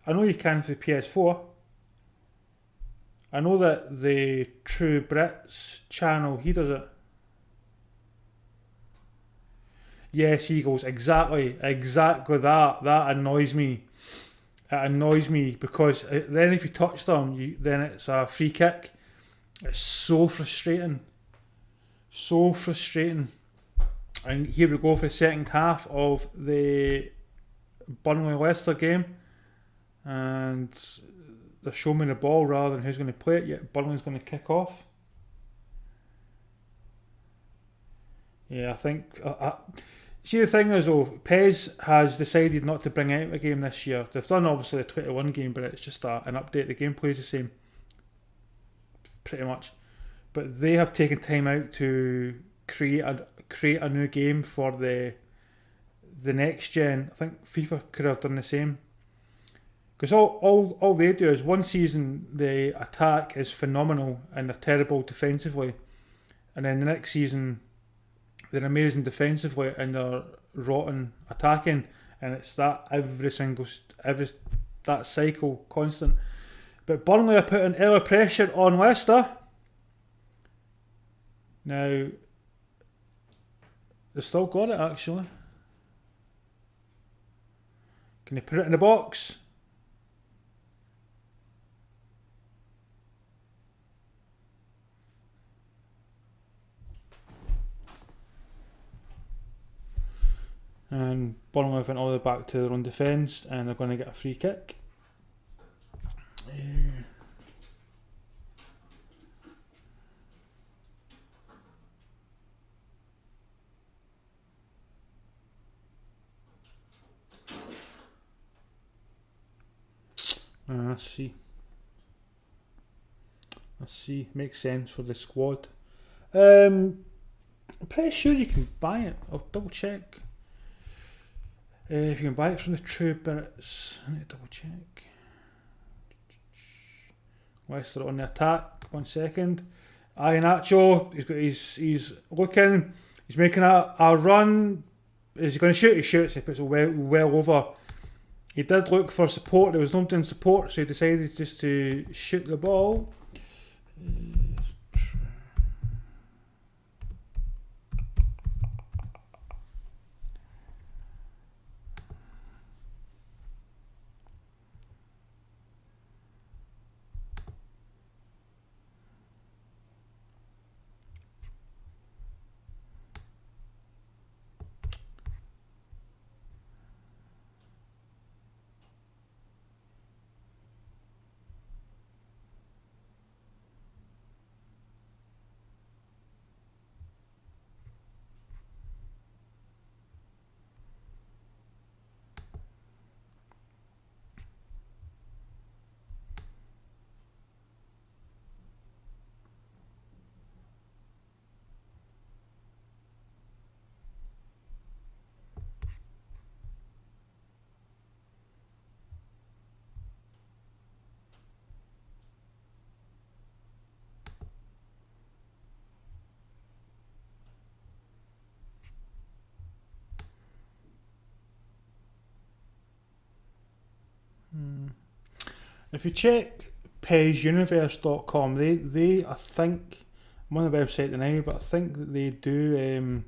I know you can for the PS4. I know that the True Brits channel, he does it. Yes, Eagles, exactly that. That annoys me. It annoys me because then if you touch them, then it's a free kick. It's so frustrating. So frustrating. And here we go for the second half of the Burnley Leicester game. And they're showing me the ball rather than who's going to play it. Yet Burnley's going to kick off. Yeah, I think. See, the thing is, though, PES has decided not to bring out a game this year. They've done obviously the 21 game, but it's just an update. The gameplay is the same, pretty much. But they have taken time out to create a new game for the next gen. I think FIFA could have done the same. Because all they do is one season the attack is phenomenal and they're terrible defensively, and then the next season they're amazing defensively and they're rotten attacking, and it's that every that cycle constant. But Burnley are putting early pressure on Leicester. Now they've still got it actually. Can they put it in the box? And Burnley went all the way back to their own defence and they're going to get a free kick. Let's see. Makes sense for the squad. I'm pretty sure you can buy it. I'll double check. If you can buy it from the True Brits, I need to double check. Leicester on the attack. 1 second. Nacho. He's looking. He's making a run. Is he going to shoot? He shoots. He puts it well over. He did look for support. There was nobody in support, so he decided just to shoot the ball. If you check PESuniverse.com, they I think, I'm on the website now, but I think that they do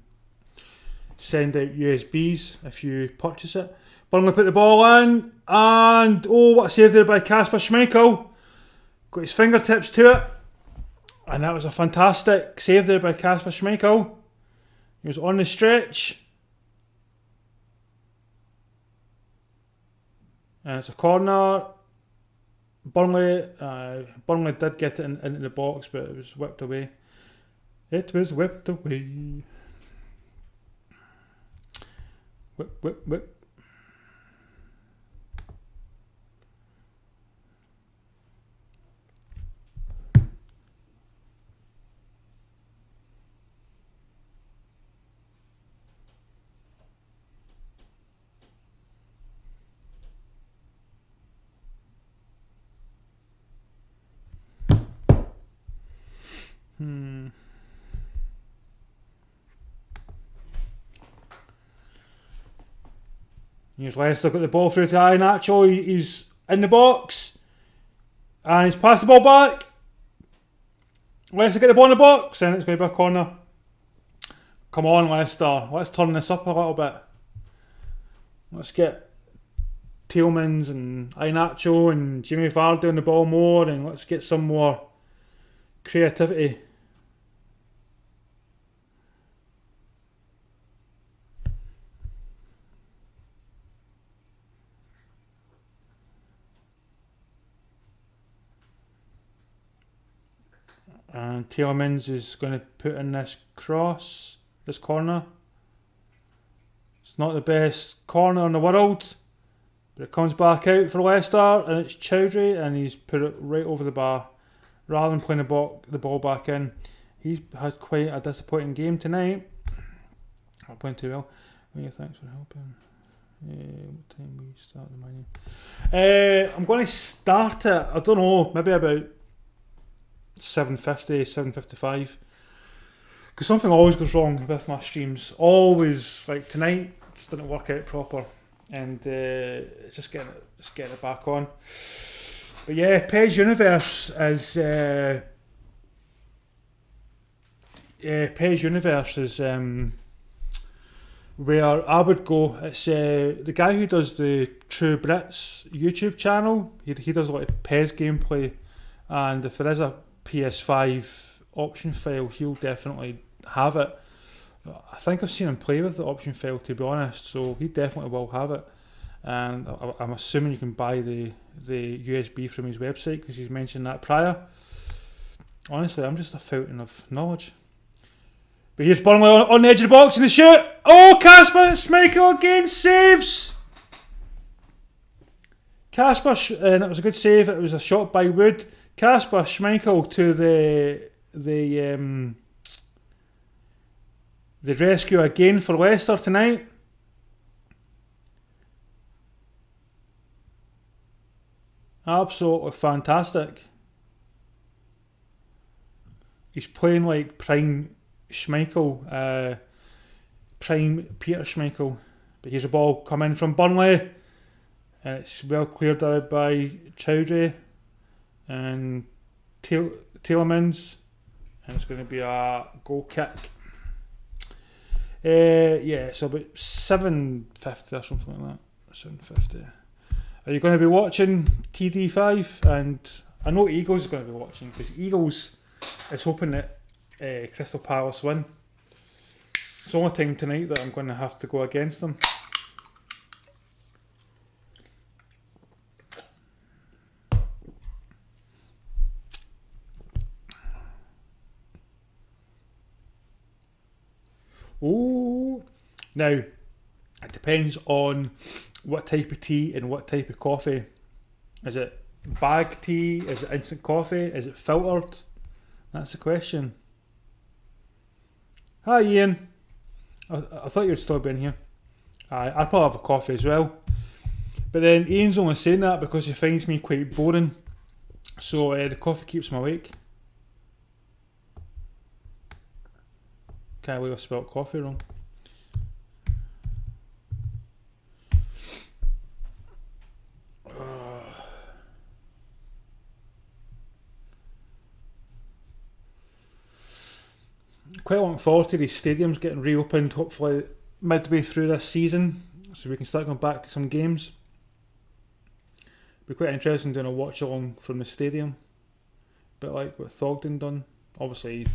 send out USBs if you purchase it. Burnley put the ball in, and oh, what a save there by Kasper Schmeichel. Got his fingertips to it, and that was a fantastic save there by Kasper Schmeichel. He was on the stretch, and it's a corner. Burnley did get it into the box, but it was whipped away. It was whipped away. Whip, whip, whip. Here's Leicester, got the ball through to Iheanacho. He's in the box, and he's passed the ball back. Leicester get the ball in the box, and it's going to be a corner. Come on, Leicester, let's turn this up a little bit. Let's get Tielemans and Iheanacho and Jimmy Vardy on the ball more, and let's get some more creativity. And Tielemans is going to put in this cross, this corner. It's not the best corner in the world, but it comes back out for Leicester, and it's Chowdhury, and he's put it right over the bar. Rather than playing the ball back in, he's had quite a disappointing game tonight. Not playing too well. Thanks for helping. What time we start the menu? I'm going to start it, I don't know, maybe about 7:50, 7:55, because something always goes wrong with my streams. Always, like tonight, it just didn't work out proper, and just getting it back on. But yeah, PES Universe is PES Universe is where I would go. It's the guy who does the True Brits YouTube channel. He does a lot of PES gameplay, and if there is a PS5 option file, he'll definitely have it. I think I've seen him play with the option file, to be honest, so he definitely will have it. And I'm assuming you can buy the USB from his website, because he's mentioned that prior. Honestly, I'm just a fountain of knowledge. But here's Burnley on the edge of the box in the shoot. Oh, Kasper Schmeichel again saves. And it was a good save. It was a shot by Wood. Kasper Schmeichel to the rescue again for Leicester tonight. Absolutely fantastic. He's playing like prime Schmeichel, prime Peter Schmeichel. But here's a ball coming from Burnley, and it's well cleared out by Chowdhury and Tielemans, and it's going to be a goal kick. Yeah, so about 7:50 or something like that. 7:50. Are you going to be watching TD5? And I know Eagles is going to be watching, because Eagles is hoping that Crystal Palace win. It's the only time tonight that I'm going to have to go against them. Oh, now it depends on what type of tea and what type of coffee. Is it bag tea? Is it instant coffee? Is it filtered? That's the question. Hi Ian. I thought you'd still been here. I'd probably have a coffee as well. But then Ian's only saying that because he finds me quite boring. So the coffee keeps me awake. Can't believe I spelled coffee wrong. quite looking forward to these stadiums getting reopened, hopefully midway through this season, so we can start going back to some games. Be quite interesting doing a watch along from the stadium, bit like what Thogden done. Obviously, he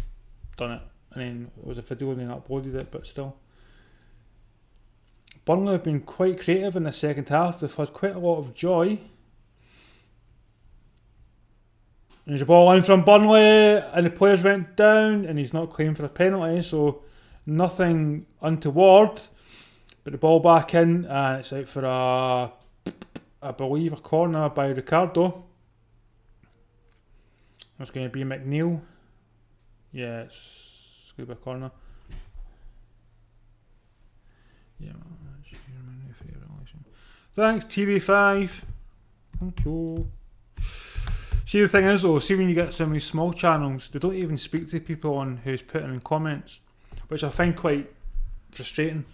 done it, and then it was a video and then uploaded it, but still. Burnley have been quite creative in the second half. They've had quite a lot of joy. There's a ball in from Burnley, and the players went down, and he's not claimed for a penalty, so nothing untoward. But the ball back in, and it's out for I believe a corner by Ricardo. That's going to be McNeil. Yeah, it's going to be a corner. Yeah, thanks TV5. Thank you. See, the thing is though, see when you get some of these small channels, they don't even speak to people on who's putting in comments, which I find quite frustrating,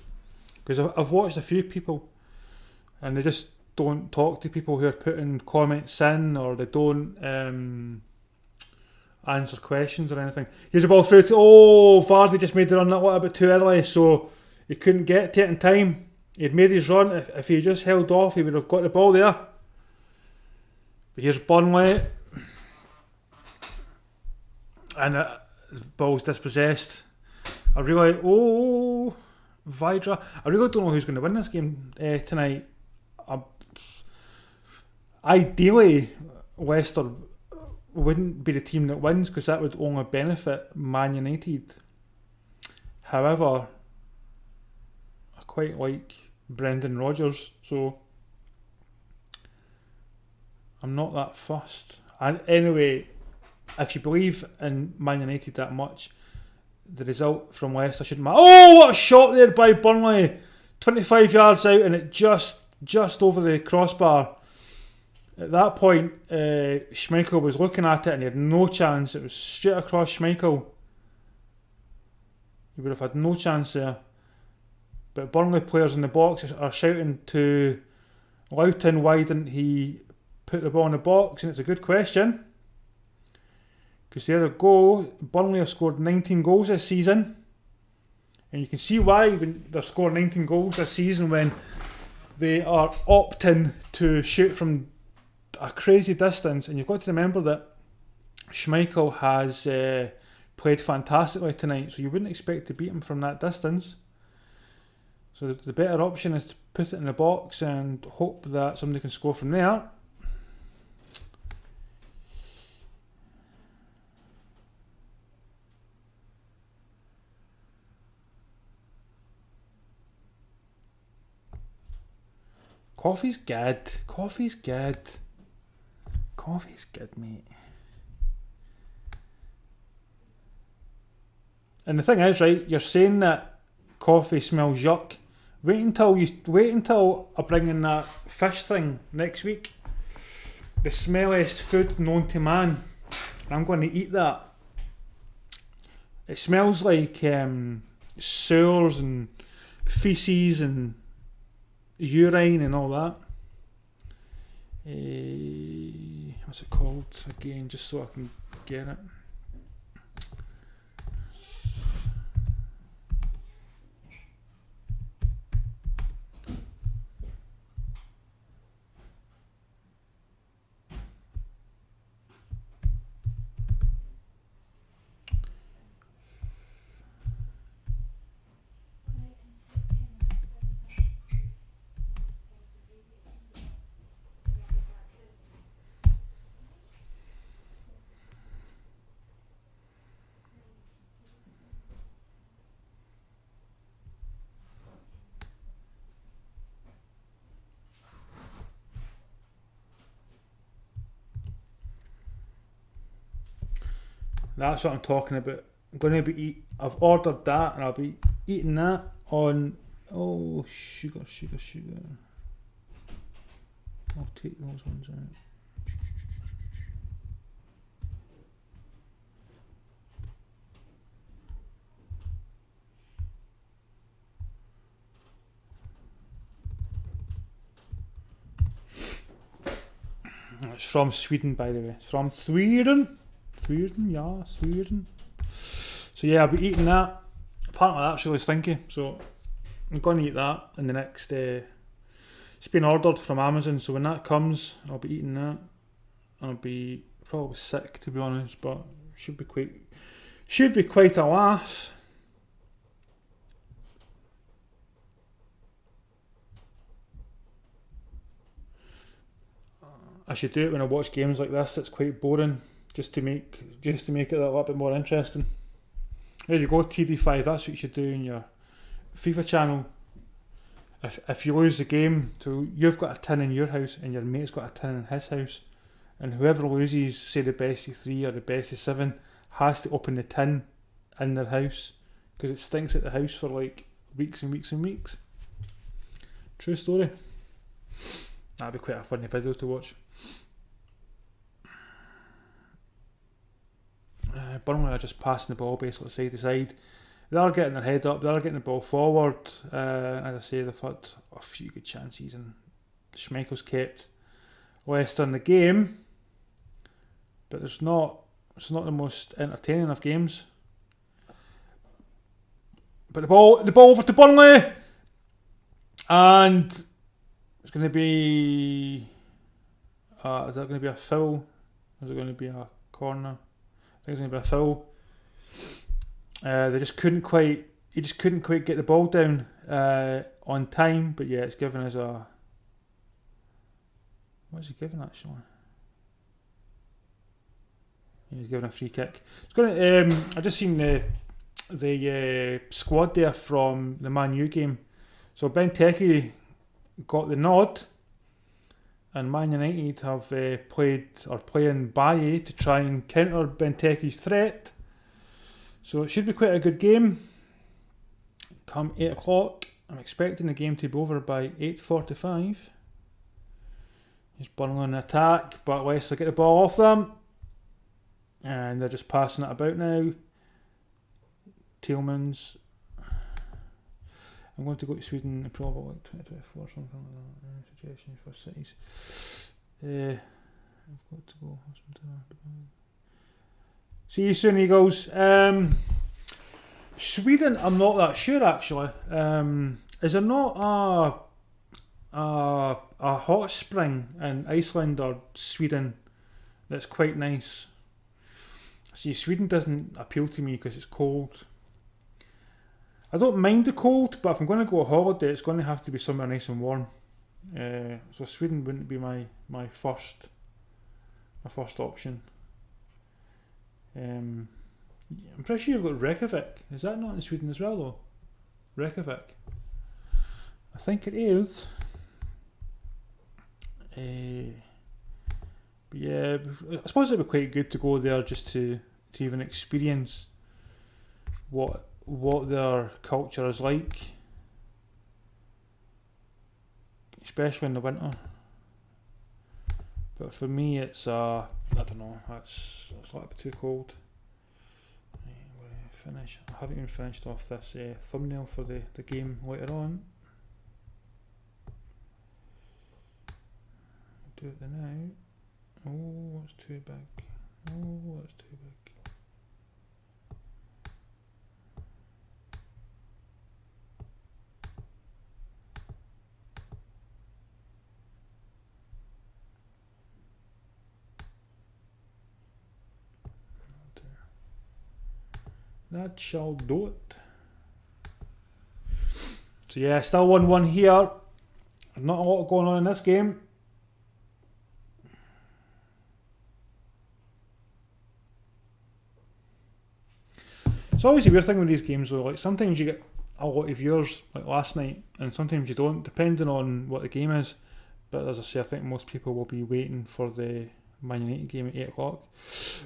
because I've watched a few people and they just don't talk to people who are putting comments in, or they don't answer questions or anything. Here's a ball through to, Vardy just made the run a little bit too early, so he couldn't get to it in time. He'd made his run. If he just held off, he would have got the ball there. But here's Burnley. And the ball's dispossessed. Vidra. I really don't know who's going to win this game tonight. Ideally, Leicester wouldn't be the team that wins, because that would only benefit Man United. However, I quite like Brendan Rodgers, so I'm not that fussed. And anyway, if you believe in Man United that much, the result from Leicester shouldn't matter. Oh, what a shot there by Burnley! 25 yards out, and it just over the crossbar. At that point, Schmeichel was looking at it and he had no chance. It was straight across Schmeichel. He would have had no chance there. But Burnley players in the box are shouting to Loughton, why didn't he put the ball in the box? And it's a good question, because there we go. Burnley have scored 19 goals this season, and you can see why when they're scoring 19 goals this season, when they are opting to shoot from a crazy distance. And you've got to remember that Schmeichel has played fantastically tonight, so you wouldn't expect to beat him from that distance. So the better option is to put it in the box and hope that somebody can score from there. Coffee's good. Coffee's good. Coffee's good, mate. And the thing is, right, you're saying that coffee smells yuck. Wait until I bring in that fish thing next week. The smelliest food known to man. And I'm going to eat that. It smells like sewers and feces and urine and all that. What's it called again, just so I can get it? That's what I'm talking about. I'm going to be I've ordered that, and I'll be eating that on. Oh, sugar. I'll take those ones out. It's from Sweden, by the way. It's from Sweden. Sweden. So yeah, I'll be eating that. Apparently that's really stinky, so I'm going to eat that in the next... it's been ordered from Amazon, so when that comes, I'll be eating that. I'll be probably sick, to be honest, but should be quite a laugh. I should do it when I watch games like this. It's quite boring, just to make it a little bit more interesting. There you go, TD5. That's what you should do in your FIFA channel. If you lose the game, so you've got a tin in your house and your mate's got a tin in his house, and whoever loses, say the best of 3 or the best of 7, has to open the tin in their house because it stinks at the house for like weeks and weeks and weeks. True story. That'd be quite a funny video to watch. Burnley are just passing the ball basically side to side. They are getting their head up, they are getting the ball forward. As I say, they've had a few good chances and Schmeichel's kept Leicester in the game. But it's not the most entertaining of games. But the ball over to Burnley! And it's going to be... is that going to be a foul? Is it going to be a corner? I think it's going to be a foul. He just couldn't quite get the ball down on time. But yeah, it's given us a... What's he given actually? Yeah, he's given a free kick. It's going to, I just seen the squad there from the Man U game. So Benteke got the nod, and Man United have playing Baye to try and counter Benteke's threat. So it should be quite a good game. Come 8 o'clock, I'm expecting the game to be over by 8:45. He's Burnley on the attack, but Leicester get the ball off them. And they're just passing it about now. Tillmans. I'm going to go to Sweden in probably like 2024 or something like that. Suggestions for cities. I've got to go. See you soon, Eagles. Sweden, I'm not that sure actually. Is there not a hot spring in Iceland or Sweden that's quite nice? See, Sweden doesn't appeal to me because it's cold. I don't mind the cold, but if I'm going to go on holiday, it's going to have to be somewhere nice and warm. So Sweden wouldn't be my first option. I'm pretty sure you've got Reykjavik. Is that not in Sweden as well, though? Reykjavik. I think it is. But yeah, I suppose it'd be quite good to go there just to even experience what their culture is like, especially in the winter. But for me, it's I don't know. It's a little bit too cold. I'm going to finish. I haven't even finished off this thumbnail for the game later on. Do it now. Oh, that's too big. Oh, that's too big. That shall do it. So yeah, still 1-1 here. Not a lot going on in this game. It's always a weird thing with these games though, like sometimes you get a lot of viewers, like last night, and sometimes you don't, depending on what the game is. But as I say, I think most people will be waiting for the Man United game at 8 o'clock.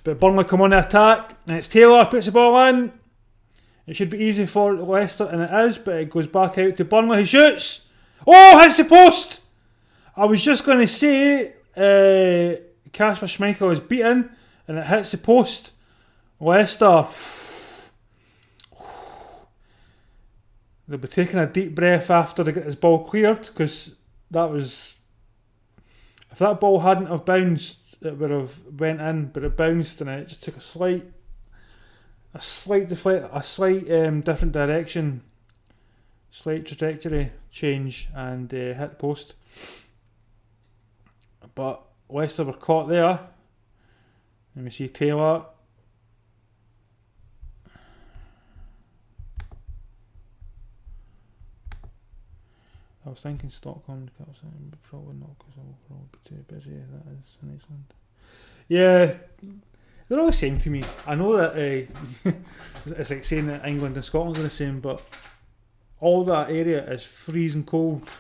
But Burnley come on the attack, and it's Taylor, puts the ball in. It should be easy for Leicester, and it is, but it goes back out to Burnley, who shoots! Oh, hits the post! I was just going to say, Kasper Schmeichel is beaten, and it hits the post. Leicester... They'll be taking a deep breath after they get this ball cleared, because that was... If that ball hadn't have bounced, it would have went in, but it bounced and it just took a slight a slight different direction, slight trajectory change, and hit the post. But Leicester were caught there. Let me see Taylor. I was thinking Stockholm, but probably not because I'll probably be too busy. That is in Iceland. Yeah, they're all the same to me. I know that it's like saying that England and Scotland are the same, but all that area is freezing cold.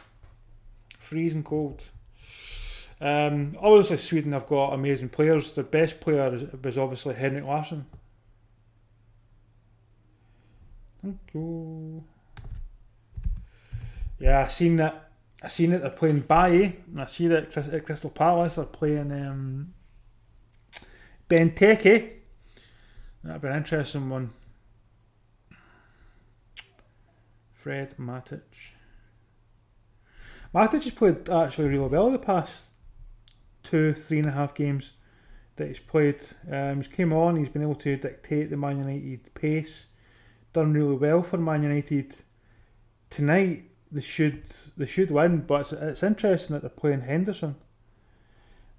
Freezing cold. Obviously, Sweden have got amazing players. The best player was obviously Henrik Larsson. Thank you. Yeah, I seen that they're playing Baye. I see that at Crystal Palace they're playing Benteke. That'd be an interesting one. Fred Matic. Matic has played actually really well the past 3.5 games that he's played. He's came on, he's been able to dictate the Man United pace. Done really well for Man United. Tonight they should win, but it's interesting that they're playing Henderson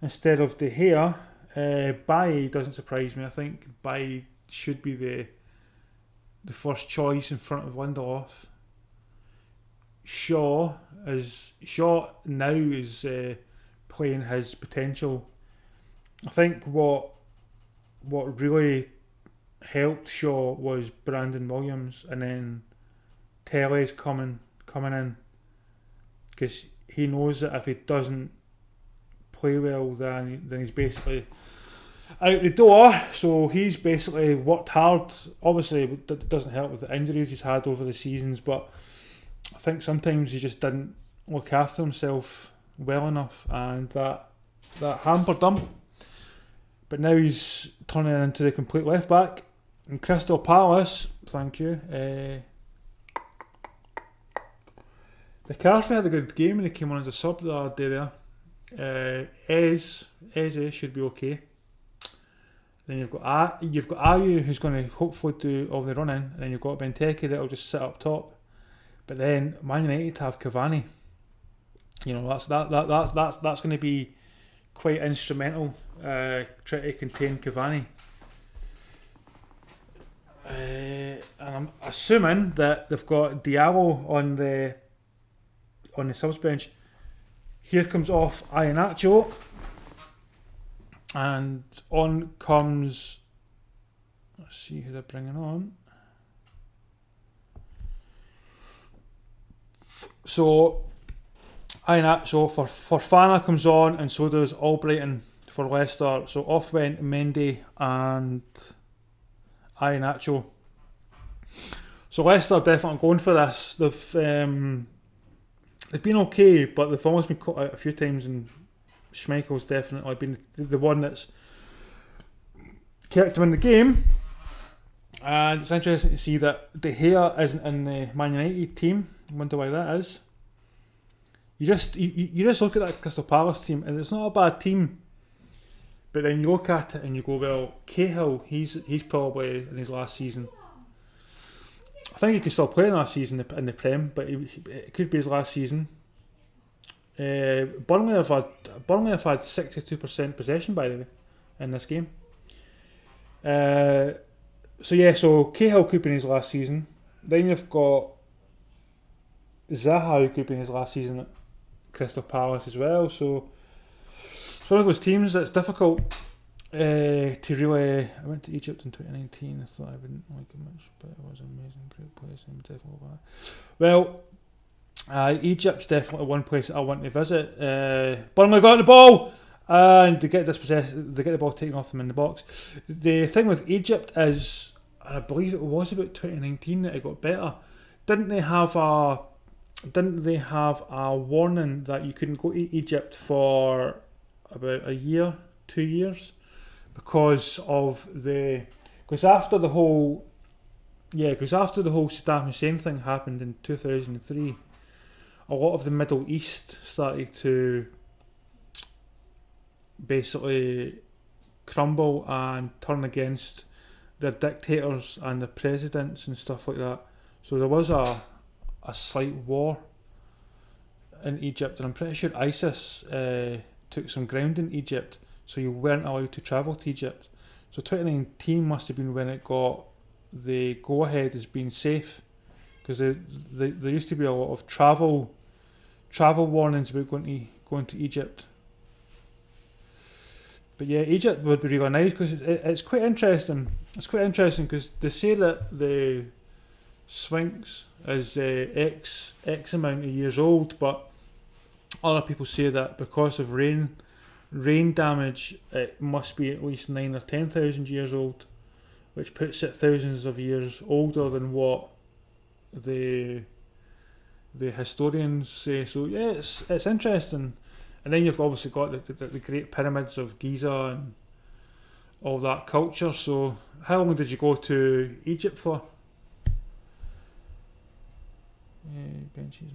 instead of De Gea. Baye doesn't surprise me. I think Baye should be the first choice in front of Lindelof. Shaw now is playing his potential. I think what really helped Shaw was Brandon Williams, and then Telly's coming in, because he knows that if he doesn't play well, then he's basically out the door. So he's basically worked hard. Obviously, it doesn't help with the injuries he's had over the seasons, but I think sometimes he just didn't look after himself well enough, and that hampered him. But now he's turning into the complete left back. And Crystal Palace, thank you. The Carthy had a good game and he came on as a sub the other day there. Eze should be okay. Then you've got Ayew, who's going to hopefully do all the running, and then you've got Benteke that'll just sit up top. But then Man United have Cavani. You know, that's going to be quite instrumental. Try to contain Cavani. And I'm assuming that they've got Diallo on the subs bench. Here comes off Iheanacho, and on comes, let's see who they're bringing on. So Iheanacho for Fofana comes on, and so does Albrighton for Leicester. So off went Mendy and Iheanacho. So Leicester definitely going for this. They've been okay, but they've almost been caught out a few times, and Schmeichel's definitely been the one that's kept him in the game. And it's interesting to see that De Gea isn't in the Man United team. I wonder why that is. You just look at that Crystal Palace team, and it's not a bad team. But then you look at it and you go, well, Cahill, he's probably in his last season. I think he could still play in last season in the Prem, but it could be his last season. Burnley have had 62% possession, by the way, in this game. So Cahill could be in his last season. Then you've got Zaha, who could be in his last season at Crystal Palace as well. So it's one of those teams that's difficult to really. I went to Egypt in 2019. I thought I wouldn't like it much, but it was an amazing, great place. I'm definitely over that. Well, Egypt's definitely one place that I want to visit. Burnley got the ball, and they get the ball taken off them in the box. The thing with Egypt is, and I believe it was about 2019 that it got better. Didn't they have a warning that you couldn't go to Egypt for about 2 years because after the whole Saddam Hussein thing happened in 2003, a lot of the Middle East started to basically crumble and turn against their dictators and the presidents and stuff like that. So there was a slight war in Egypt, and I'm pretty sure ISIS took some ground in Egypt, so you weren't allowed to travel to Egypt. So 2019 must have been when it got the go-ahead as being safe, because there used to be a lot of travel warnings about going to Egypt. But yeah, Egypt would be really nice, because it's quite interesting. It's quite interesting because they say that the Sphinx is X amount of years old, but other people say that because of rain damage, it must be at least 9 or 10,000 years old, which puts it thousands of years older than what the historians say. So yeah, it's interesting. And then you've obviously got the Great Pyramids of Giza and all that culture. So how long did you go to Egypt for? Benches,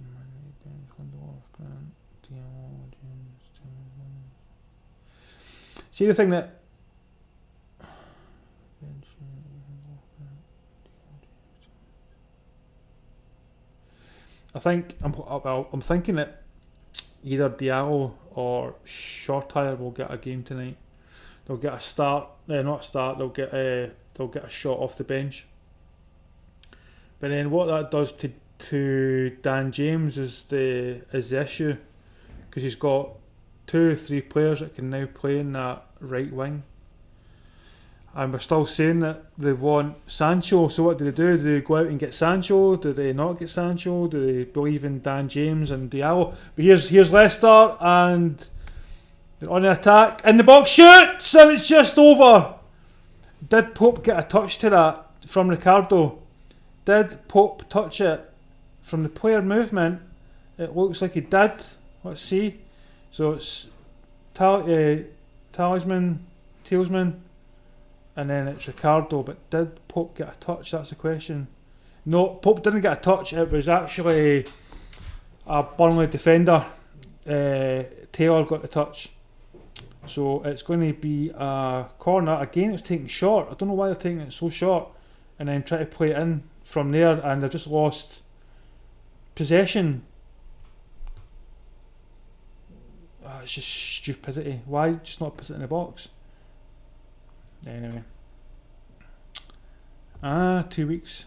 see the thing that I think I'm thinking that either Diallo or Shortire will get a game tonight. They'll get a start. Not start. They'll get a shot off the bench. But then what that does to Dan James is the issue, because he's got 2-3 players that can now play in that right wing. And we're still saying that they want Sancho, so what do they do? Do they go out and get Sancho? Do they not get Sancho? Do they believe in Dan James and Diallo? But here's Leicester, and they're on the attack, in the box, shoots, and it's just over. Did Pope get a touch to that from Ricardo? Did Pope touch it? From the player movement, it looks like he did. Let's see. So it's Talisman, and then it's Ricardo. But did Pope get a touch? That's the question. No, Pope didn't get a touch. It was actually a Burnley defender. Taylor got the touch. So it's going to be a corner. Again, it's taken short. I don't know why they're taking it so short, and then try to play it in from there, and they've just lost possession. It's just stupidity. Why just not put it in the box? Anyway, 2 weeks.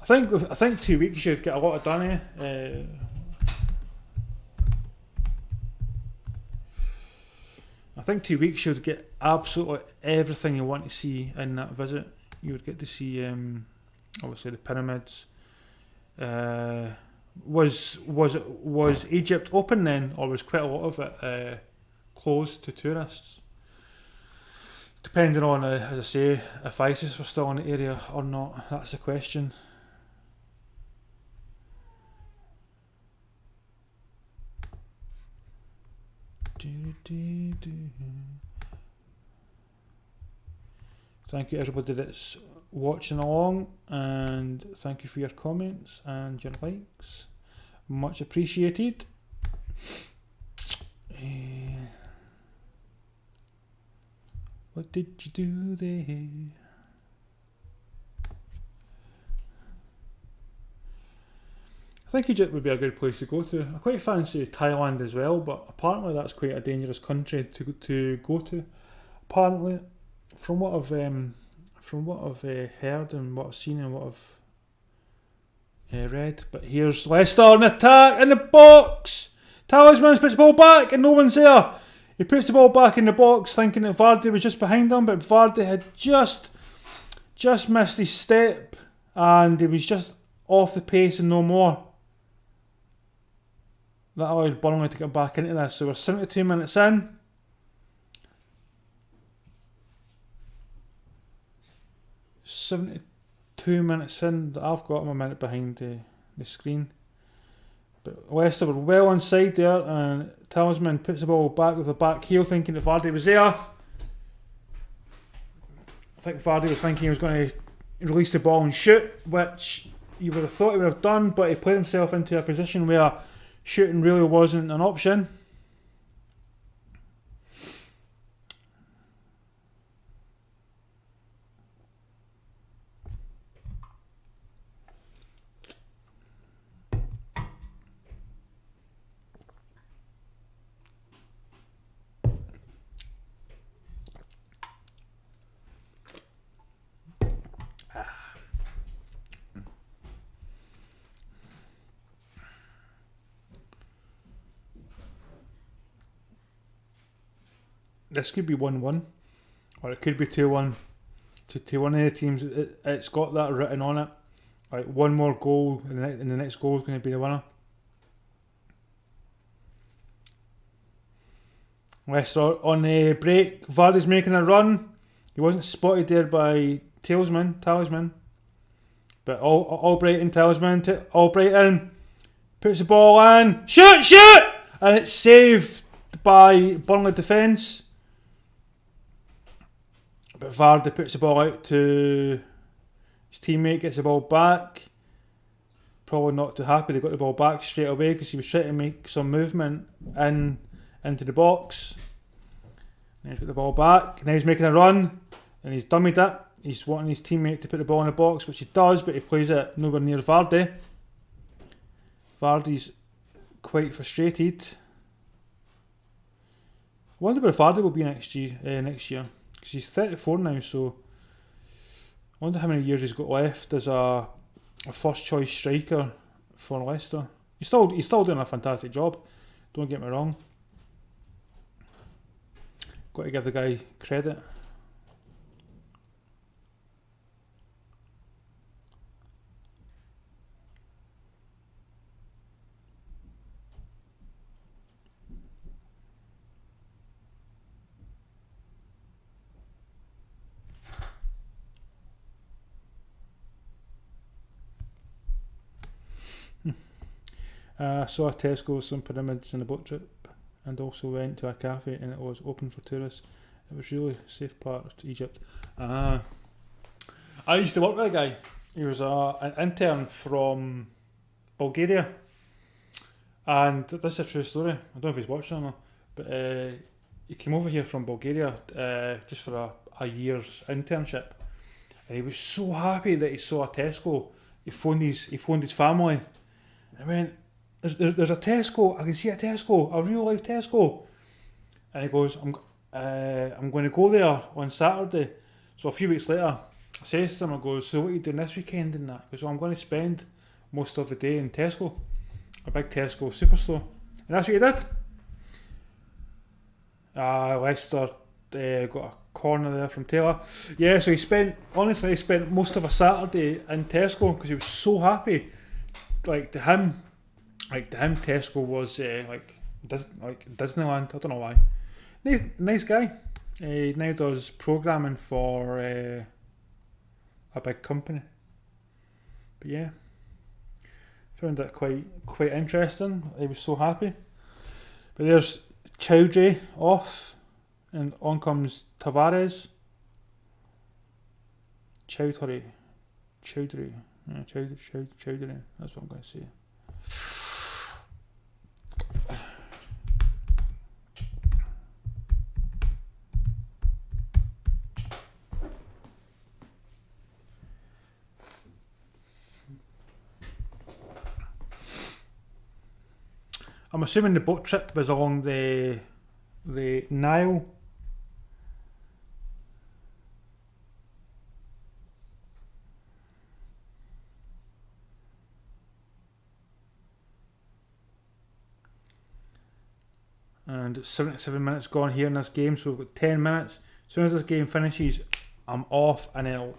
I think 2 weeks should get a lot of done. I think 2 weeks should get absolutely everything you want to see in that visit. You would get to see, obviously, the pyramids. Was Egypt open then, or was quite a lot of it closed to tourists? Depending on, as I say, if ISIS were still in the area or not, that's the question. Thank you everybody that's watching along, and thank you for your comments and your likes, much appreciated. What did you do there? I think Egypt would be a good place to go to. I quite fancy Thailand as well, but apparently that's quite a dangerous country to go to. Apparently, from what I've heard and what I've seen and what I've read. But here's Leicester on attack in the box. Talisman puts the ball back and no one's there. He puts the ball back in the box thinking that Vardy was just behind him, but Vardy had just missed his step and he was just off the pace and no more. That allowed Burnley to get back into this. So we're 72 minutes in. I've got him a minute behind the screen. But Leicester were well onside there, and Talisman puts the ball back with the back heel thinking that Vardy was there. I think Vardy was thinking he was going to release the ball and shoot, which you would have thought he would have done, but he played himself into a position where shooting really wasn't an option. this could be 1-1, or it could be 2-1 to one of the teams. It's got that written on it. Like one more goal, and the next goal is going to be the winner. Leicester on the break. Vardy's making a run. He wasn't spotted there by Talisman. But Albrighton puts the ball in. Shoot! And it's saved by Burnley defence. But Vardy puts the ball out to his teammate, gets the ball back. Probably not too happy they got the ball back straight away because he was trying to make some movement into the box. And he's got the ball back. Now he's making a run and he's dummied it. He's wanting his teammate to put the ball in the box, which he does, but he plays it nowhere near Vardy. Vardy's quite frustrated. I wonder where Vardy will be next year. Because he's 34 now, so I wonder how many years he's got left as a first choice striker for Leicester. He's still doing a fantastic job, don't get me wrong. Got to give the guy credit. Saw a Tesco with some pyramids in the boat trip, and also went to a cafe and it was open for tourists. It was really a safe part of Egypt. I used to work with a guy. He was an intern from Bulgaria, and this is a true story. I don't know if he's watching or not, but he came over here from Bulgaria just for a year's internship, and he was so happy that he saw a Tesco. He phoned his family. I went, there's a Tesco. I can see a Tesco, a real life Tesco. And he goes, I'm going to go there on Saturday. So a few weeks later, I says to him, I goes, so what are you doing this weekend and that? He goes, well, I'm going to spend most of the day in Tesco, a big Tesco superstore. And that's what he did. Leicester got a corner there from Taylor. Yeah, so he spent most of a Saturday in Tesco because he was so happy. Like to him, Tesco was like Disneyland. I don't know why. Nice guy. He now does programming for a big company. But yeah, found that quite interesting. He was so happy. But there's Chowdhury off, and on comes Tavares. Chowdhury. Yeah, Chowdhury. That's what I'm going to say. I'm assuming the boat trip was along the Nile. And 77 minutes gone here in this game, so we've got 10 minutes. As soon as this game finishes, I'm off, and then I'll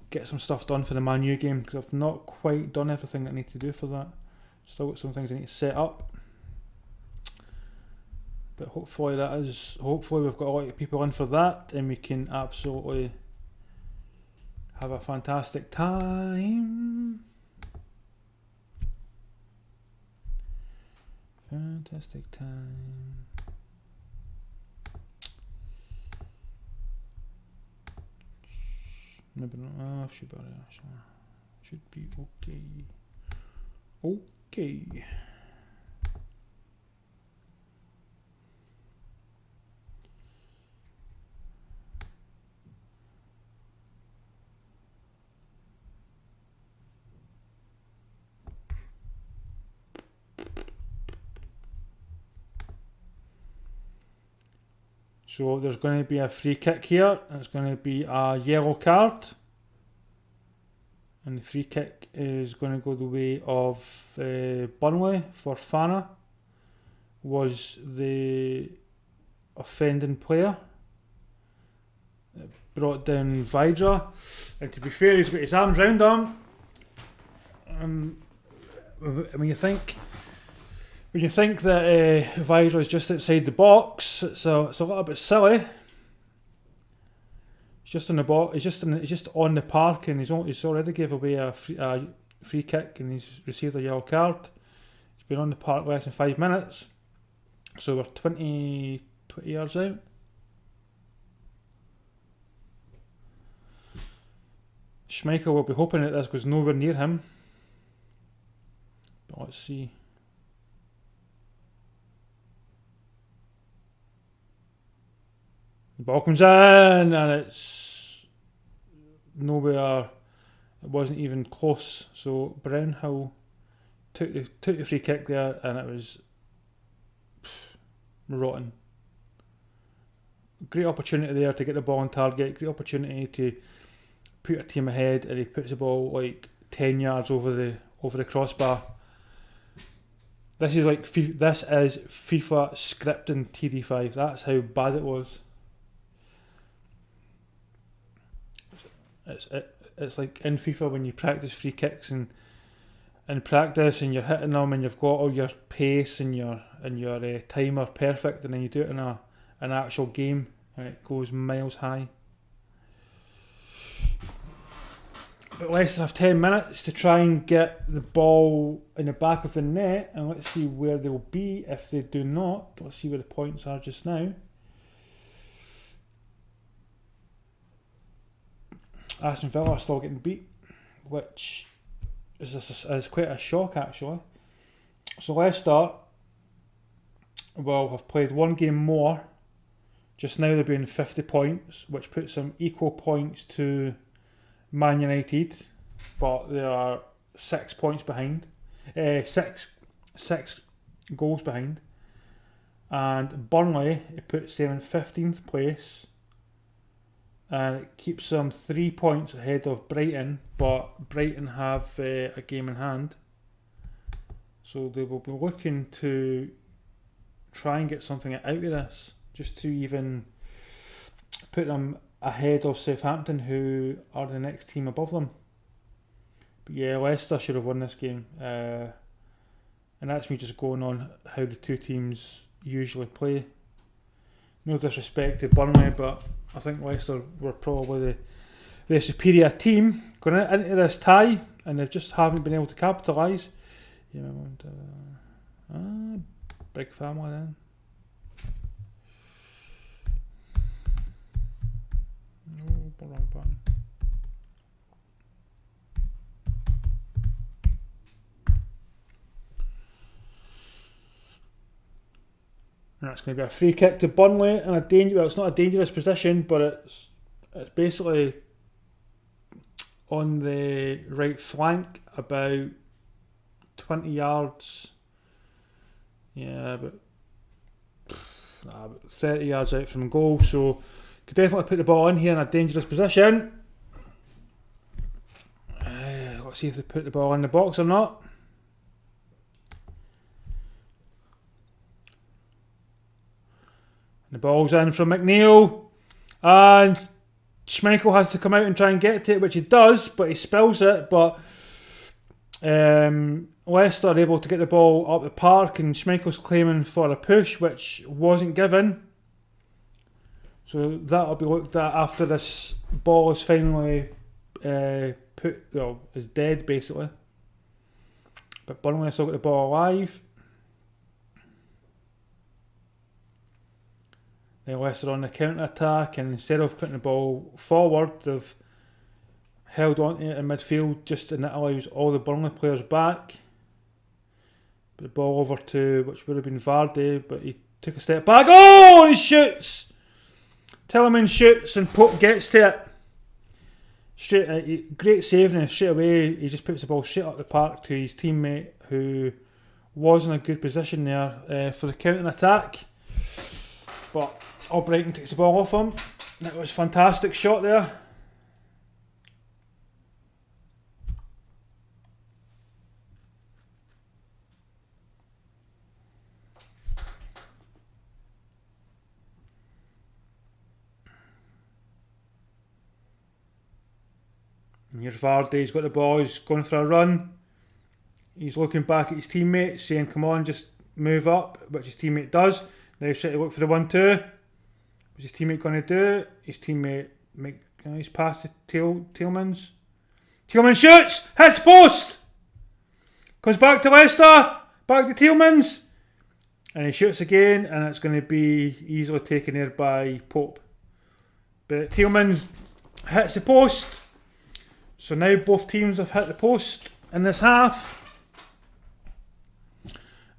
get some stuff done for the Man U game, because I've not quite done everything I need to do for that. Still got some things I need to set up. But hopefully we've got a lot of people in for that, and we can absolutely have a fantastic time. Fantastic time. Maybe not. Should be okay. Okay. So there's going to be a free kick here, and it's going to be a yellow card. And the free kick is going to go the way of Burnley for Fana. Was the offending player. It brought down Vidra, and to be fair, he's got his arms round him. When you think that Vidra is just outside the box, it's a little bit silly. He's just on the box. He's just on the park, and he's already gave away a free kick, and he's received a yellow card. He's been on the park less than 5 minutes, so we're 20 yards out. Schmeichel will be hoping that this goes nowhere near him, but let's see. The ball comes in, and it's nowhere. It wasn't even close. So Brownhill took the free kick there, and it was rotten. Great opportunity there to get the ball on target. Great opportunity to put a team ahead, and he puts the ball like 10 yards over the crossbar. This is FIFA scripting TD5. That's how bad it was. It's like in FIFA when you practice free kicks and in practice, and you're hitting them, and you've got all your pace and your timer perfect, and then you do it in an actual game, and it goes miles high. But Leicester have 10 minutes to try and get the ball in the back of the net, and let's see where they will be if they do not. Let's see where the points are just now. Aston Villa are still getting beat, which is quite a shock actually. So Leicester will have played one game more. Just now they're doing 50 points, which puts them equal points to Man United, but they are 6 points behind. Six goals behind. And Burnley, it puts them in 15th place. And it keeps them 3 points ahead of Brighton, but Brighton have a game in hand. So they will be looking to try and get something out of this, just to even put them ahead of Southampton, who are the next team above them. But yeah, Leicester should have won this game. And that's me just going on how the two teams usually play. No disrespect to Burnley, but I think Leicester were probably the superior team going into this tie, and they just haven't been able to capitalise. Yeah, big family then. No, wrong button. And that's going to be a free kick to Burnley, and it's not a dangerous position, but it's basically on the right flank, about 20 yards. Yeah, about 30 yards out from goal, so could definitely put the ball in here in a dangerous position. Let's see if they put the ball in the box or not. The ball's in from McNeil, and Schmeichel has to come out and try and get to it, which he does, but he spills it. But Leicester are able to get the ball up the park, and Schmeichel's claiming for a push, which wasn't given. So that'll be looked at after this ball is finally is dead basically. But Burnley still got the ball alive. Leicester on the counter-attack, and instead of putting the ball forward, they've held on to it in midfield, and that allows all the Burnley players back. But the ball over to, which would have been Vardy, but he took a step back. Oh, and he shoots! Tillman shoots, and Pope gets to it. Great save, and straight away he just puts the ball straight up the park to his teammate, who was in a good position there for the counter-attack. But Albrighton takes the ball off him. That was a fantastic shot there. And here's Vardy, he's got the ball, he's going for a run. He's looking back at his teammate, saying, come on, just move up, which his teammate does. Now he's trying to look for the 1-2. What's his teammate going to do? His teammate, he's past the Tielemans. Tielemans shoots! Hits the post! Comes back to Leicester, back to Tielemans. And he shoots again, and it's going to be easily taken there by Pope. But Tielemans hits the post. So now both teams have hit the post in this half.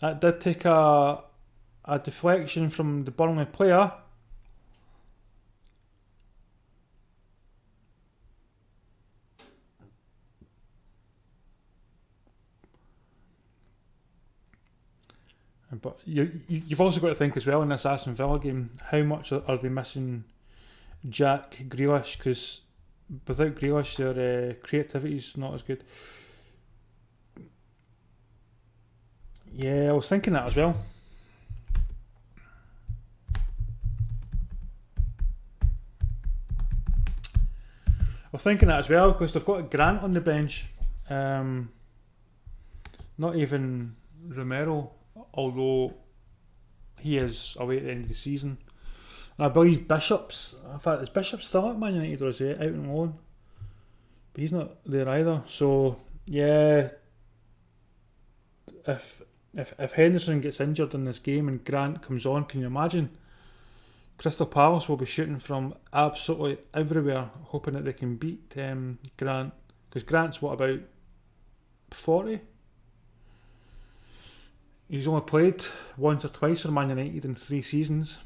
That did take a deflection from the Burnley player. But you've also got to think as well in this Aston Villa game, how much are they missing Jack Grealish? Because without Grealish, their creativity is not as good. Yeah, I was thinking that as well. Because they've got Grant on the bench. Not even Romero, although he is away at the end of the season. And I believe Bishop's, in fact, is Bishop still at Man United or is he out on loan? But he's not there either. So yeah, if Henderson gets injured in this game and Grant comes on, can you imagine? Crystal Palace will be shooting from absolutely everywhere, hoping that they can beat Grant. Because Grant's what, about 40? He's only played once or twice for Man United in 3 seasons.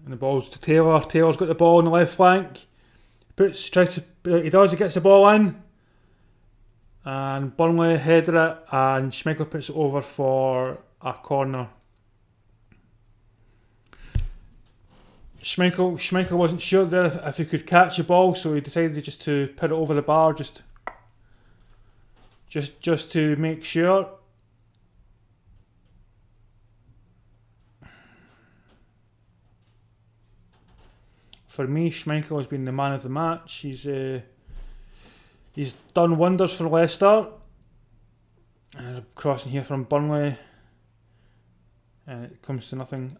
And the ball's to Taylor. Taylor's got the ball on the left flank. He gets the ball in. And Burnley header it, and Schmeichel puts it over for a corner. Schmeichel wasn't sure there if he could catch the ball, so he decided just to put it over the bar, just to make sure. For me, Schmeichel has been the man of the match. He's done wonders for Leicester. And crossing here from Burnley. And it comes to nothing.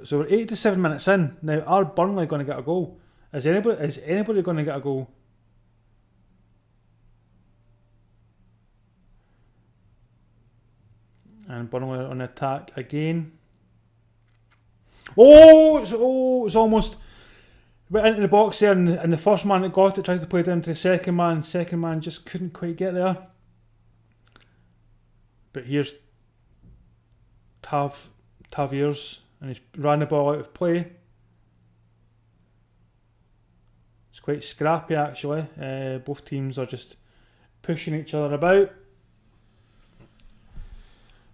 So we're 87 minutes in. Now, are Burnley going to get a goal? Is anybody going to get a goal? And Burnley on attack again. It's almost went into the box there, and the first man that got it tried to play it down to the second man. Second man just couldn't quite get there. But here's Taviers, and he's ran the ball out of play. It's quite scrappy actually. Both teams are just pushing each other about.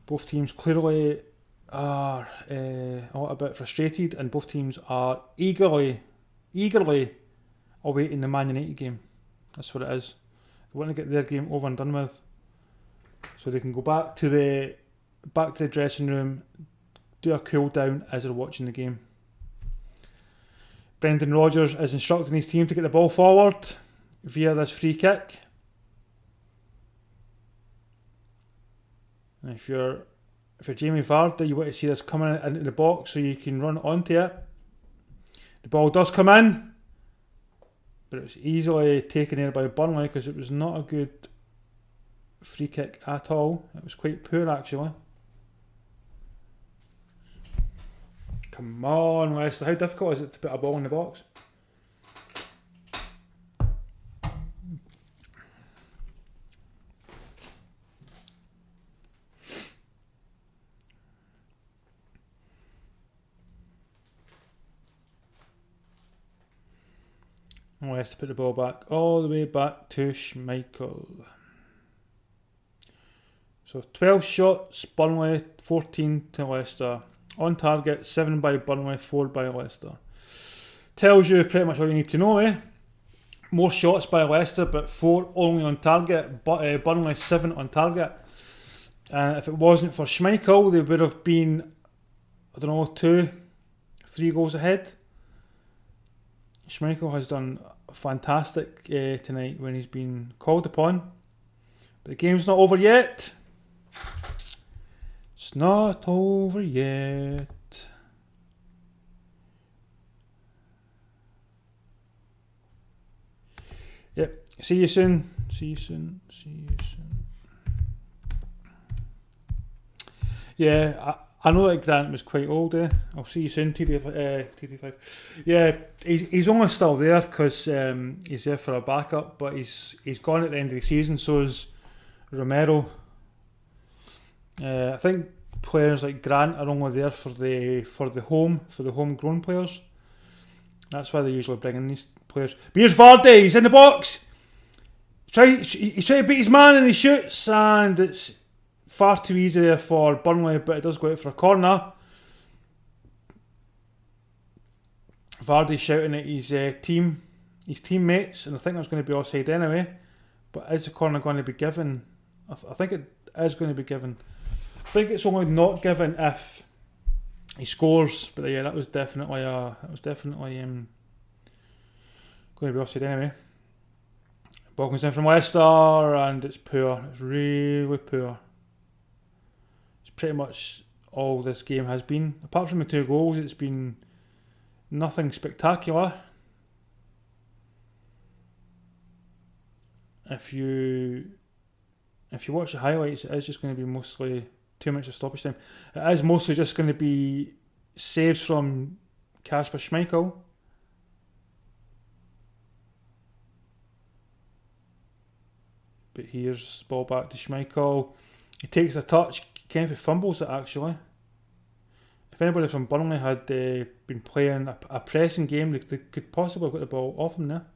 Both teams clearly are a little bit frustrated, and both teams are eagerly awaiting the Man United game. That's what it is. They want to get their game over and done with, so they can go back to the dressing room, do a cool down as they're watching the game. Brendan Rodgers is instructing his team to get the ball forward via this free kick. And if you're Jamie Vardy, you want to see this coming into the box so you can run onto it. The ball does come in, but it was easily taken there by Burnley because it was not a good free kick at all. It was quite poor actually. Come on, Leicester. How difficult is it to put a ball in the box? Leicester put the ball back all the way back to Schmeichel. So 12 shots, Burnley 14 to Leicester. On target, 7 by Burnley, 4 by Leicester. Tells you pretty much all you need to know, eh? More shots by Leicester, but 4 only on target. But Burnley 7 on target. If it wasn't for Schmeichel, they would have been, 2-3 goals ahead. Schmeichel has done fantastic tonight when he's been called upon. But the game's not over yet. It's not over yet. Yep. See you soon. See you soon. See you soon. Yeah, I know that Grant was quite old. I'll see you soon, TD5. Yeah, he's only still there because he's there for a backup, but he's gone at the end of the season. So is Romero. I think players like Grant are only there for the homegrown players. That's why they usually bring in these players. But here's Vardy. He's in the box. He's trying to beat his man and he shoots, and it's far too easy there for Burnley, but it does go out for a corner. Vardy shouting at his teammates, and I think that's going to be offside anyway. But is the corner going to be given? I think it is going to be given. I think it's only not given if he scores. But yeah, that was definitely going to be offside anyway. Ball comes in from Leicester, and it's poor. It's really poor. It's pretty much all this game has been. Apart from the 2 goals, it's been nothing spectacular. If you watch the highlights, it is just going to be mostly 2 minutes of stoppage time. It is mostly just going to be saves from Kasper Schmeichel. But here's ball back to Schmeichel. He takes a touch. Kenneth fumbles it actually. If anybody from Burnley had been playing a pressing game, they could possibly have got the ball off him there.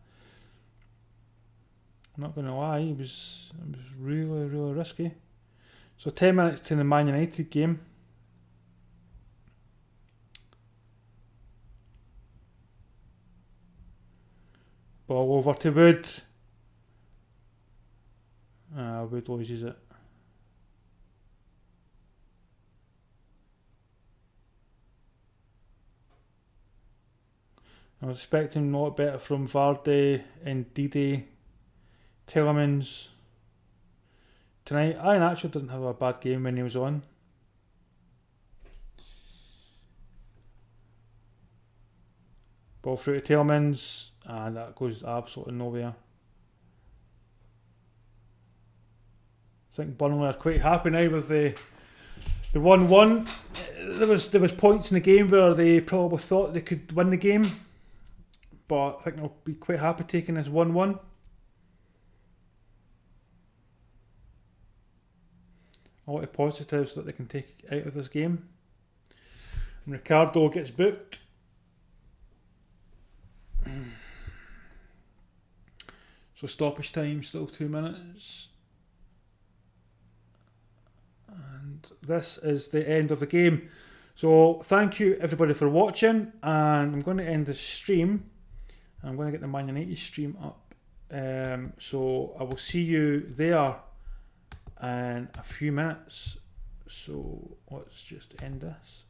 I'm not going to lie, it was really, really risky. So 10 minutes to the Man United game. Ball over to Wood. Wood loses it. I was expecting a lot better from Vardy and Didi. Telemans tonight. Ian actually didn't have a bad game when he was on. Ball through to Telemans, and that goes absolutely nowhere. I think Burnley are quite happy now with the 1-1. There was points in the game where they probably thought they could win the game, but I think they'll be quite happy taking this 1-1. A lot of positives that they can take out of this game. And Ricardo gets booked. So stoppage time, still 2 minutes. And this is the end of the game. So thank you everybody for watching, and I'm going to end the stream. I'm going to get the Man United stream up. So I will see you there in a few minutes. So let's just end this.